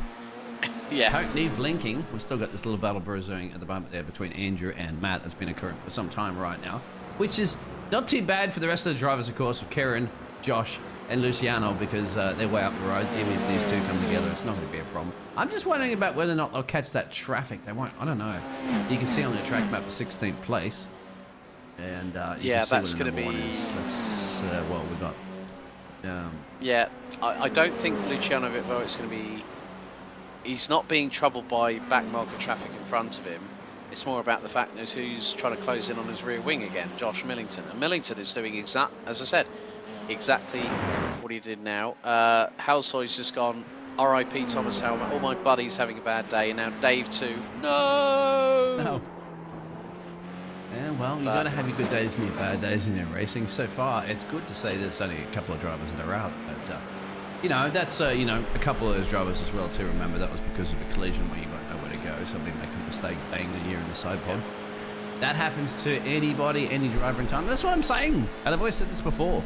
Yeah. Don't need blinking. We've still got this little battle brewing at the moment there between Andrew and Matt that's been occurring for some time right now, which is not too bad for the rest of the drivers, of course, of Karen, Josh, and Luciano, because they're way up the road. Even if these two come together, it's not going to be a problem. I'm just wondering about whether or not they'll catch that traffic. They won't. I don't know. You can see on the track map a 16th place, and that's going to be. That's we've got. I don't think Luciano Vitvo's going to be. He's not being troubled by back market traffic in front of him. It's more about the fact that who's trying to close in on his rear wing again, Josh Millington. And Millington is doing as I said, exactly what he did now. Halsoy's just gone, RIP Thomas Helmer, all my buddies having a bad day, and now Dave too. No! Yeah, well, you've got to have your good days and your bad days in your racing. So far, it's good to say there's only a couple of drivers that are out, but that's a couple of those drivers as well too. Remember, that was because of a collision where you got nowhere to go. Somebody makes a mistake, bang the gear in the side pod. That happens to anybody, any driver in time. That's what I'm saying, and I've always said this before.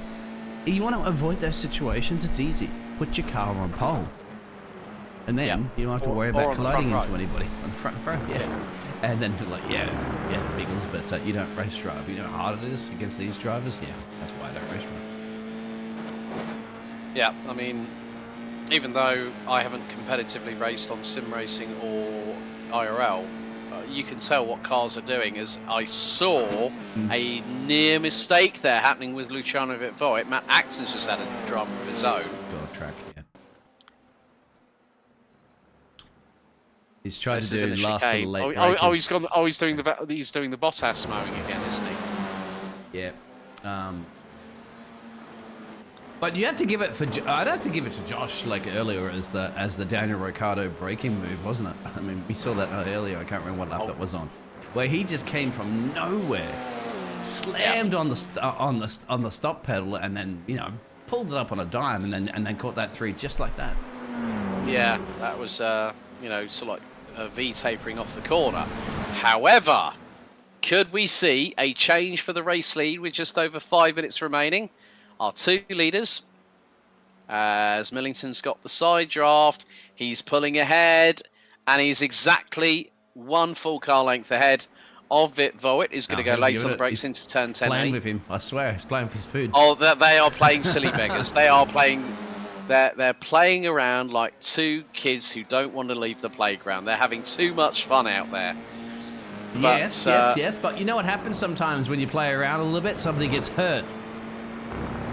You want to avoid those situations, it's easy. Put your car on pole. And then you don't have to worry about colliding into anybody on the front row. And then Biggles, but you don't race drive. You know how hard it is against these drivers? Yeah, that's why I don't race drive. Yeah, I mean, even though I haven't competitively raced on sim racing or IRL, you can tell what cars are doing, as I saw a near mistake there happening with Luciano Vitvoit. Matt Acton's just had a drama of his own. Got a track, yeah. He's trying to do last little late he's doing the Bottas mowing again, isn't he? Yeah. But you have to give it I'd have to give it to Josh like earlier as the Daniel Ricciardo braking move, wasn't it? I mean, we saw that earlier. I can't remember what lap that was on, where he just came from nowhere, slammed on the stop pedal, and then pulled it up on a dime, and then caught that 3 just like that. Yeah, that was sort of like a V tapering off the corner. However, could we see a change for the race lead with just over 5 minutes remaining? Our 2 leaders, as Millington's got the side draft, he's pulling ahead, and he's exactly 1 full car length ahead of Vitvoit. He's going to go late on the brakes into turn 10. Playing with him, I swear, he's playing with his food. Oh, they are playing silly beggars. They are playing. They're playing around like 2 kids who don't want to leave the playground. They're having too much fun out there. Yes, but you know what happens sometimes when you play around a little bit? Somebody gets hurt.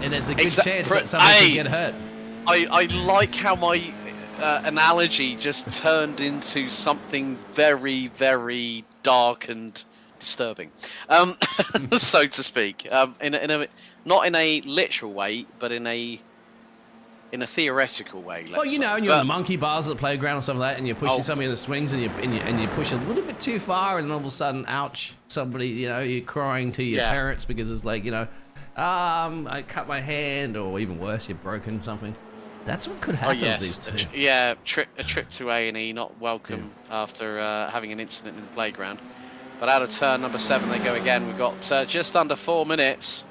and there's a good chance that somebody could get hurt. I like how my analogy just turned into something very, very dark and disturbing, so to speak. In a not in a literal way, but in a theoretical way. Well, you know, and you're on the monkey bars at the playground or something like that, and you're pushing somebody in the swings, and you push a little bit too far, and all of a sudden, ouch! Somebody, you know, you're crying to your parents because it's like, you know, I cut my hand, or even worse, you've broken something. That's what could happen. With these two. A trip to A&E, not welcome after having an incident in the playground. But out of turn number 7 they go again. We've got just under 4 minutes.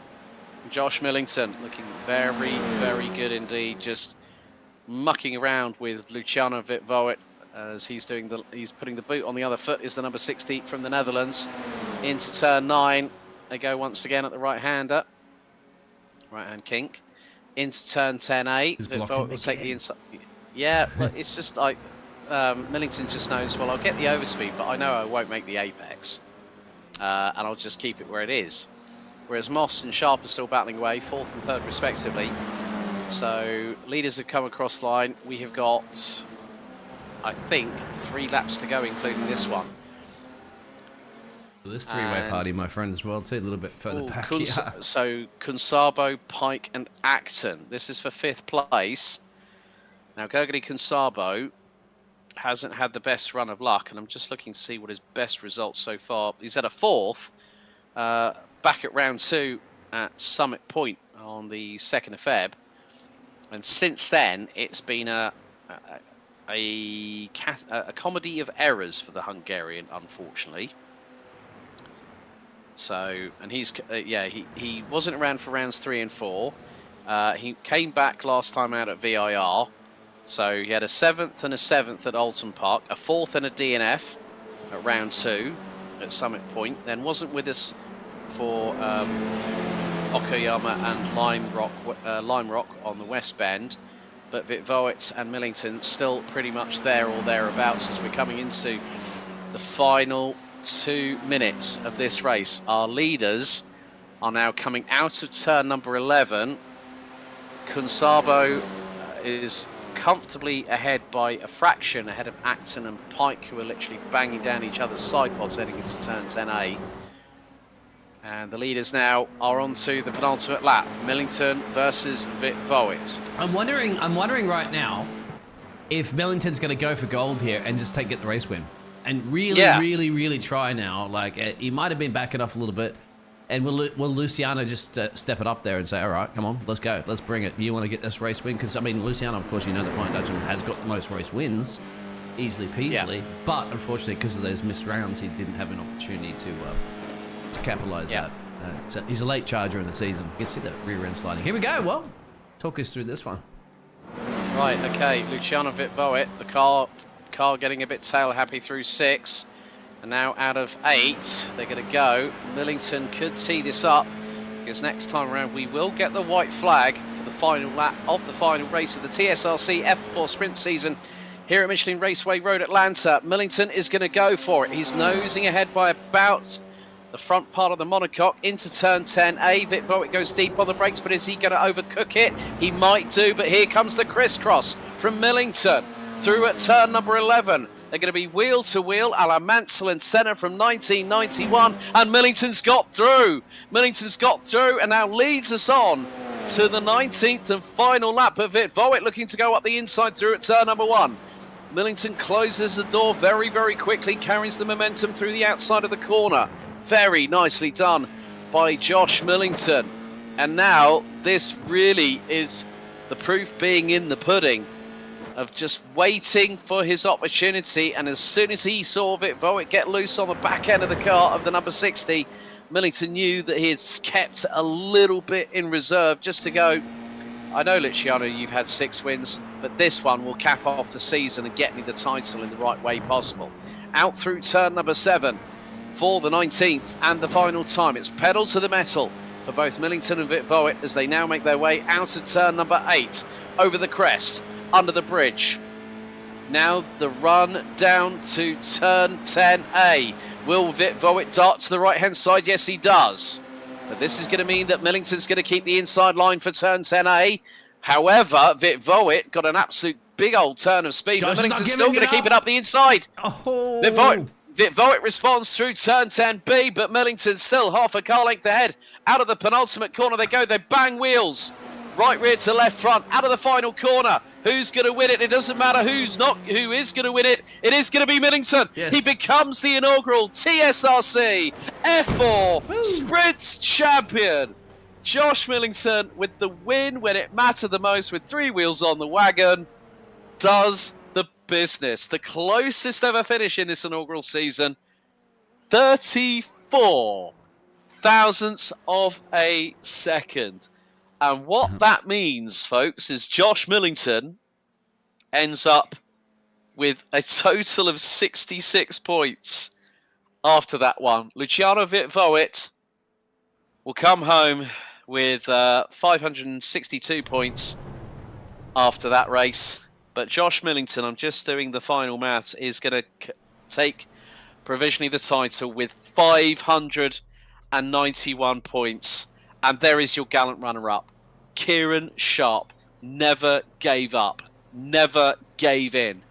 Josh Millington looking very, very good indeed. Just mucking around with Luciano Vitvoet as he's putting the boot on the other foot. Is the number 60 from the Netherlands into turn 9. They go once again at the right-hander, right-hand kink. Into turn 10A. Vitvoet will take the inside. Yeah, but it's just like Millington just knows. Well, I'll get the overspeed, but I know I won't make the apex, and I'll just keep it where it is. Whereas Moss and Sharp are still battling away, 4th and 3rd respectively. So leaders have come across line. We have got, I think, 3 laps to go, including this one. This three-way party, my friend, as well, too, a little bit further back. So Kunsabo, Pike, and Acton. This is for 5th place. Now, Gergely Kunsabo hasn't had the best run of luck, and I'm just looking to see what his best results so far. He's at a 4th. Back at round 2 at Summit Point on the 2nd of Feb, and since then it's been a comedy of errors for the Hungarian, unfortunately. So, and he's he wasn't around for rounds 3 and 4. He came back last time out at VIR, so he had a 7th and a 7th at Alton Park, a 4th and a DNF at round 2 at Summit Point. Then wasn't with us for Okoyama and Lime Rock on the West Bend, but Vitvoet and Millington still pretty much there or thereabouts as we're coming into the final 2 minutes of this race. Our leaders are now coming out of turn number 11. Kunsabo is comfortably ahead by a fraction ahead of Acton and Pike, who are literally banging down each other's side pods heading into turn 10A. And the leaders now are on to the penultimate lap. Millington versus Vitvoet. I'm wondering right now if Millington's going to go for gold here and just get the race win. And really try now. Like, he might have been backing off a little bit. And will Luciano just step it up there and say, all right, come on, let's go. Let's bring it. You want to get this race win? Because, I mean, Luciano, of course, you know, the Flying Dutchman has got the most race wins. Easily peasily. Yeah. But, unfortunately, because of those missed rounds, he didn't have an opportunity to capitalise that. So he's a late charger in the season. You can see that rear end sliding. Here we go. Well, talk us through this one. Right, okay. Luciano Vitvoet, the car getting a bit tail happy through 6. And now out of 8, they're going to go. Millington could tee this up, because next time around we will get the white flag for the final lap of the final race of the TSRC F4 sprint season here at Michelin Raceway Road, Atlanta. Millington is going to go for it. He's nosing ahead by about the front part of the monocoque into turn 10A. Vitvoet goes deep on the brakes, but is he going to overcook it? He might do, but here comes the crisscross from Millington through at turn number 11. They're going to be wheel to wheel a la Mansell and Senna from 1991, and Millington's got through. Millington's got through and now leads us on to the 19th and final lap of Vitvoet, looking to go up the inside through at turn number 1. Millington closes the door very, very quickly, carries the momentum through the outside of the corner. Very nicely done by Josh Millington. And now this really is the proof being in the pudding of just waiting for his opportunity. And as soon as he saw Vitvoet get loose on the back end of the car of the number 60, Millington knew that he had kept a little bit in reserve just to go, I know, Luciano, you've had 6 wins, but this one will cap off the season and get me the title in the right way possible. Out through turn number 7 for the 19th and the final time. It's pedal to the metal for both Millington and Vitvoet as they now make their way out of turn number 8, over the crest, under the bridge. Now the run down to turn 10A. Will Vitvoet dart to the right-hand side? Yes, he does. But this is going to mean that Millington's going to keep the inside line for turn 10A. However, Vit Voit got an absolute big old turn of speed, but Millington's still going to keep it up the inside. Oh. Vit Voit responds through turn 10B, but Millington's still half a car length ahead. Out of the penultimate corner they go. They bang wheels. Right rear to left front, out of the final corner. Who's going to win it? It doesn't matter who is going to win it. It is going to be Millington. Yes. He becomes the inaugural TSRC F4 Sprint Champion. Josh Millington, with the win when it mattered the most, with 3 wheels on the wagon, does the business. The closest ever finish in this inaugural season. 34 thousandths of a second. And what that means, folks, is Josh Millington ends up with a total of 66 points after that one. Luciano Vit Voit will come home with 562 points after that race. But Josh Millington, I'm just doing the final maths, is going to take provisionally the title with 591 points. And there is your gallant runner-up. Kieran Sharp never gave up, never gave in,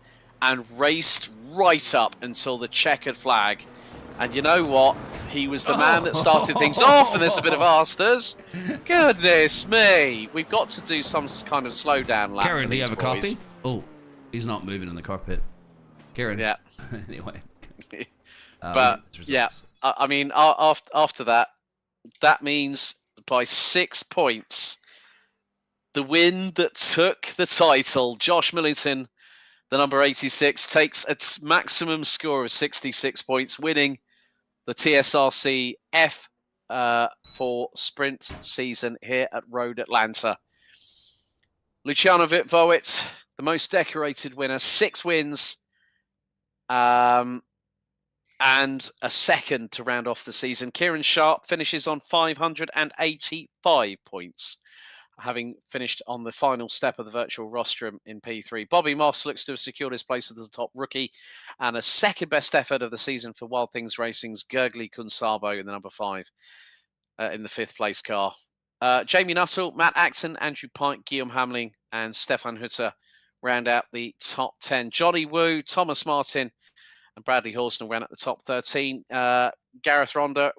and raced right up until the checkered flag. And you know what? He was the man that started things off, and there's a bit of asters. Goodness me. We've got to do some kind of slowdown lap. Kieran, for do you these have a boys. copy? Oh, he's not moving in the cockpit. Kieran. Yeah. Anyway. But, yeah, I mean, after that, that means by 6 points, the win that took the title, Josh Millington, the number 86, takes its maximum score of 66 points, winning the TSRC F4 Sprint season here at Road Atlanta. Luciano Vit Voit, the most decorated winner, 6 wins, and a second to round off the season. Kieran Sharp finishes on 585 points, having finished on the final step of the virtual rostrum in P3. Bobby Moss looks to have secured his place as the top rookie, and a second best effort of the season for Wild Things Racing's Gergely Kunsabo in the number 5 in the 5th place car. Jamie Nuttall, Matt Acton, Andrew Pike, Guillaume Hamling, and Stefan Hutter round out the top 10. Johnny Wu, Thomas Martin, and Bradley Horsnell ran at the top 13. Gareth Ronda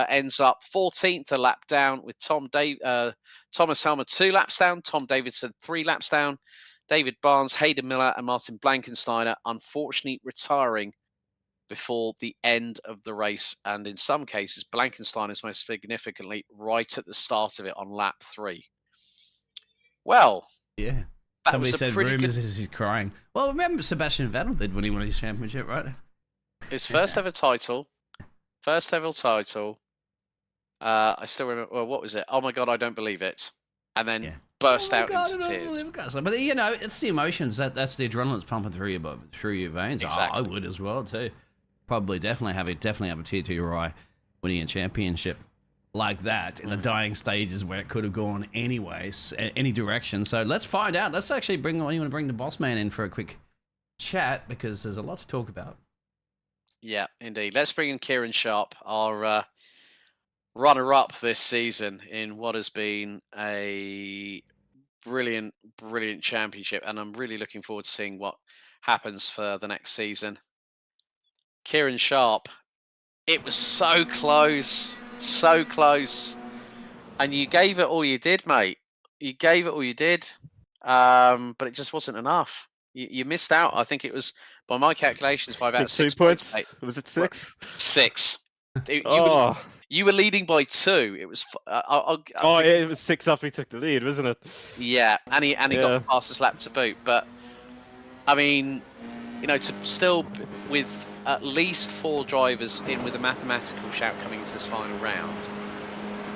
ends up 14th, a lap down, with Thomas Helmer 2 laps down, Tom Davidson 3 laps down, David Barnes, Hayden Miller, and Martin Blankensteiner unfortunately retiring before the end of the race. And in some cases, Blankensteiner's most significantly right at the start of it on lap 3. Well, yeah. Somebody said rumours as he's crying. Well, remember Sebastian Vettel did when he won his championship, right? His first ever title. First ever title. I still remember. Well, what was it? Oh my God, I don't believe it. And then burst out into tears. But you know, it's the emotions. That's the adrenaline that's pumping through your veins. Exactly. I would as well too. Probably definitely have a tear to your eye winning a championship like that in the dying stages where it could have gone anyways, any direction. So let's find out. Let's actually bring the boss man in for a quick chat because there's a lot to talk about. Yeah, indeed. Let's bring in Kieran Sharp, our runner-up this season in what has been a brilliant, brilliant championship, and I'm really looking forward to seeing what happens for the next season. Kieran Sharp, it was so close, and you gave it all you did, mate. You gave it all you did, but it just wasn't enough. You missed out. I think it was, by my calculations, by about 6 points. Was it 6? 6. You were leading by 2. It was. It was 6 after he took the lead, wasn't it? Yeah, and he got the fastest lap to boot. But I mean, to still with at least 4 drivers in with a mathematical shout coming into this final round,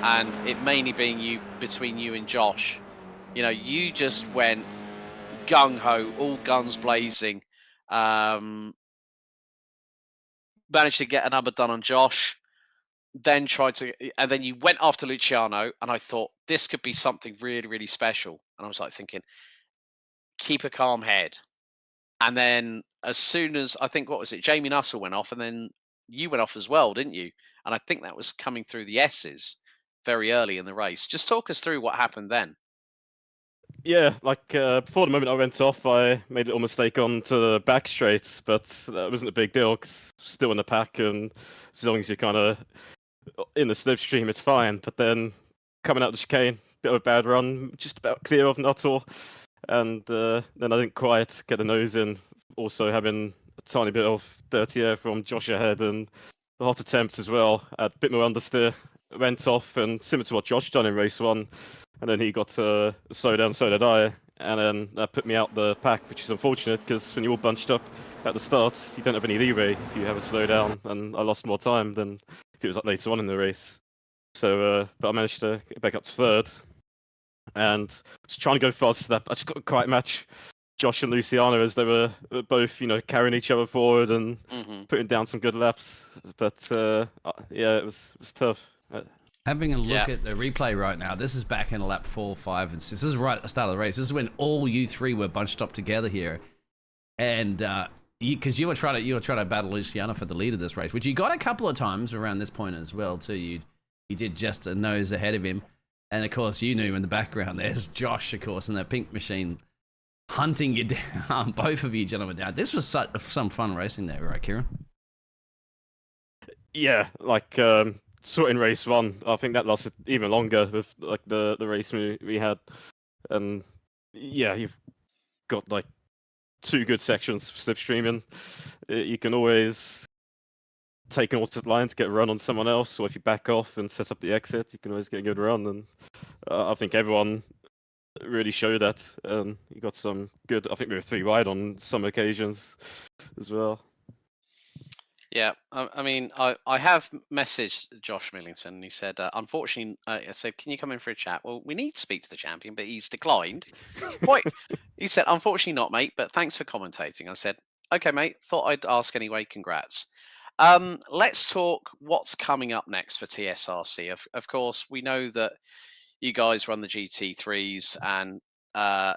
and it mainly being between you and Josh. You just went gung ho, all guns blazing. Managed to get a number done on Josh. Then and then you went after Luciano, and I thought this could be something really, really special. And I was like thinking, keep a calm head. And then as soon as Jamie Nussell went off, and then you went off as well, didn't you? And I think that was coming through the S's. very early in the race. Just talk us through what happened then. Yeah, like before the moment I went off, I made a little mistake onto the back straight, but that wasn't a big deal because still in the pack, and as long as you're kind of in the slipstream, it's fine. But then coming out the chicane, bit of a bad run, just about clear of Nuttall, and then I didn't quite get the nose in. Also having a tiny bit of dirty air from Josh ahead and the hot attempts as well. A bit more understeer, went off, and similar to what Josh done in race 1. And then he got slowed down, so did I. And then that put me out the pack, which is unfortunate because when you're all bunched up at the start, you don't have any leeway if you have a slowdown. And I lost more time than if it was up later on in the race. So, but I managed to get back up to 3rd. And just trying to go fast enough. I just couldn't quite match Josh and Luciano as they were both, carrying each other forward and putting down some good laps. But yeah, it was tough. Having a look at the replay right now, this is back in lap 4, 5, and 6. This is right at the start of the race. This is when all you three were bunched up together here, and because you were trying to battle Luciano for the lead of this race, which you got a couple of times around this point as well too. You did just a nose ahead of him, and of course you knew in the background there's Josh, of course, in that pink machine, hunting you down, both of you gentlemen down. This was some fun racing there, right, Kieran? Yeah, like. Sort in race 1, I think that lasted even longer with like the race we had, and yeah, you've got like 2 good sections of slipstreaming. You can always take an alternate line to get a run on someone else, or if you back off and set up the exit, you can always get a good run. And I think everyone really showed that. You got some good. I think we were 3 wide on some occasions as well. Yeah, I mean, I have messaged Josh Millington. He said, unfortunately, I said, can you come in for a chat? Well, we need to speak to the champion, but he's declined. Wait, he said, unfortunately not, mate, but thanks for commentating. I said, okay, mate, thought I'd ask anyway. Congrats. Let's talk what's coming up next for TSRC. Of course, we know that you guys run the GT3s, and I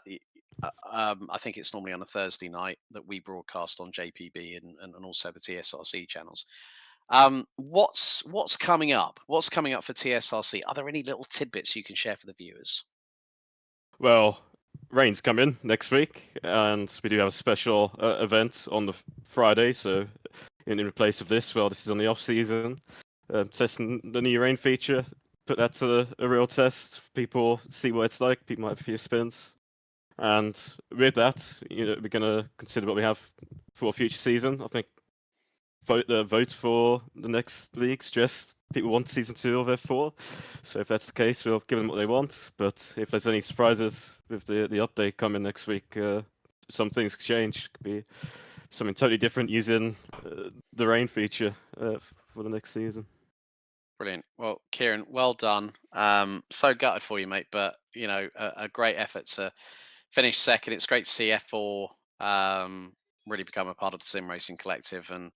think it's normally on a Thursday night that we broadcast on JPB and also the TSRC channels. What's coming up? What's coming up for TSRC? Are there any little tidbits you can share for the viewers? Well, rain's coming next week, and we do have a special event on the Friday. So, in place of this, well, this is on the off season, testing the new rain feature. Put that to a real test. People see what it's like. People might have a few spins. And with that, we're going to consider what we have for a future season. I think vote for the next league suggests people want season 2 of F4. So if that's the case, we'll give them what they want. But if there's any surprises with the update coming next week, some things could change. Could be something totally different using the rain feature for the next season. Brilliant. Well, Kieran, well done. So gutted for you, mate. But a great effort to finish second. It's great to see F4 really become a part of the sim racing collective, and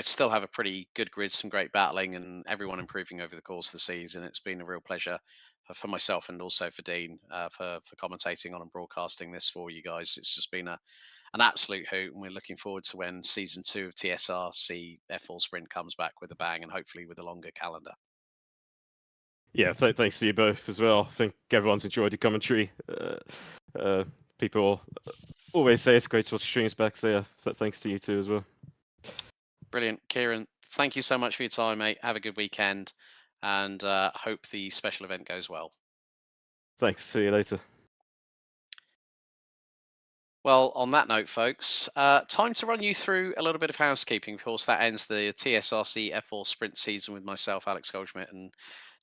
still have a pretty good grid, some great battling, and everyone improving over the course of the season. It's been a real pleasure for myself and also for Dean for commentating on and broadcasting this for you guys. It's just been an absolute hoot, and we're looking forward to when season 2 of TSRC F4 Sprint comes back with a bang, and hopefully with a longer calendar. Yeah, thanks to you both as well. I think everyone's enjoyed the commentary. People always say it's great to watch streams back, so yeah, thanks to you too as well. Brilliant. Kieran, thank you so much for your time, mate. Have a good weekend, and hope the special event goes well. Thanks. See you later. Well, on that note, folks, time to run you through a little bit of housekeeping. Of course, that ends the TSRC F4 Sprint season with myself, Alex Goldschmidt, and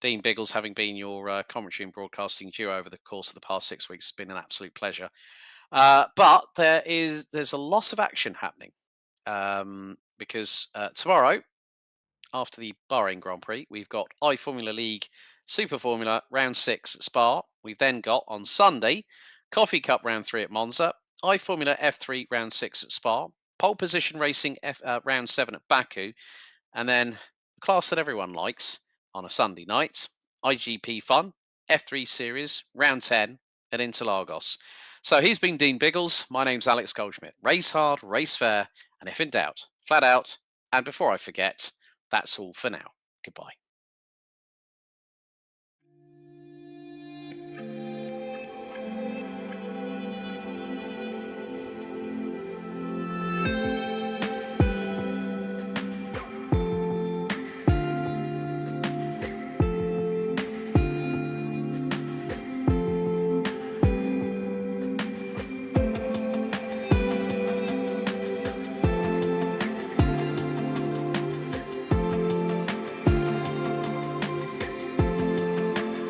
Dean Biggles, having been your commentary and broadcasting duo over the course of the past 6 weeks. It's been an absolute pleasure. But there's a lot of action happening because tomorrow, after the Bahrain Grand Prix, we've got iFormula League Super Formula Round 6 at Spa. We've then got on Sunday Coffee Cup Round 3 at Monza, iFormula F3 Round 6 at Spa, Pole Position Racing Round 7 at Baku, and then the class that everyone likes on a Sunday night, IGP Fun F3 Series Round 10 at Interlagos. So he's been Dean Biggles. My name's Alex Goldschmidt. Race hard, race fair, and if in doubt, flat out. And before I forget, that's all for now. Goodbye.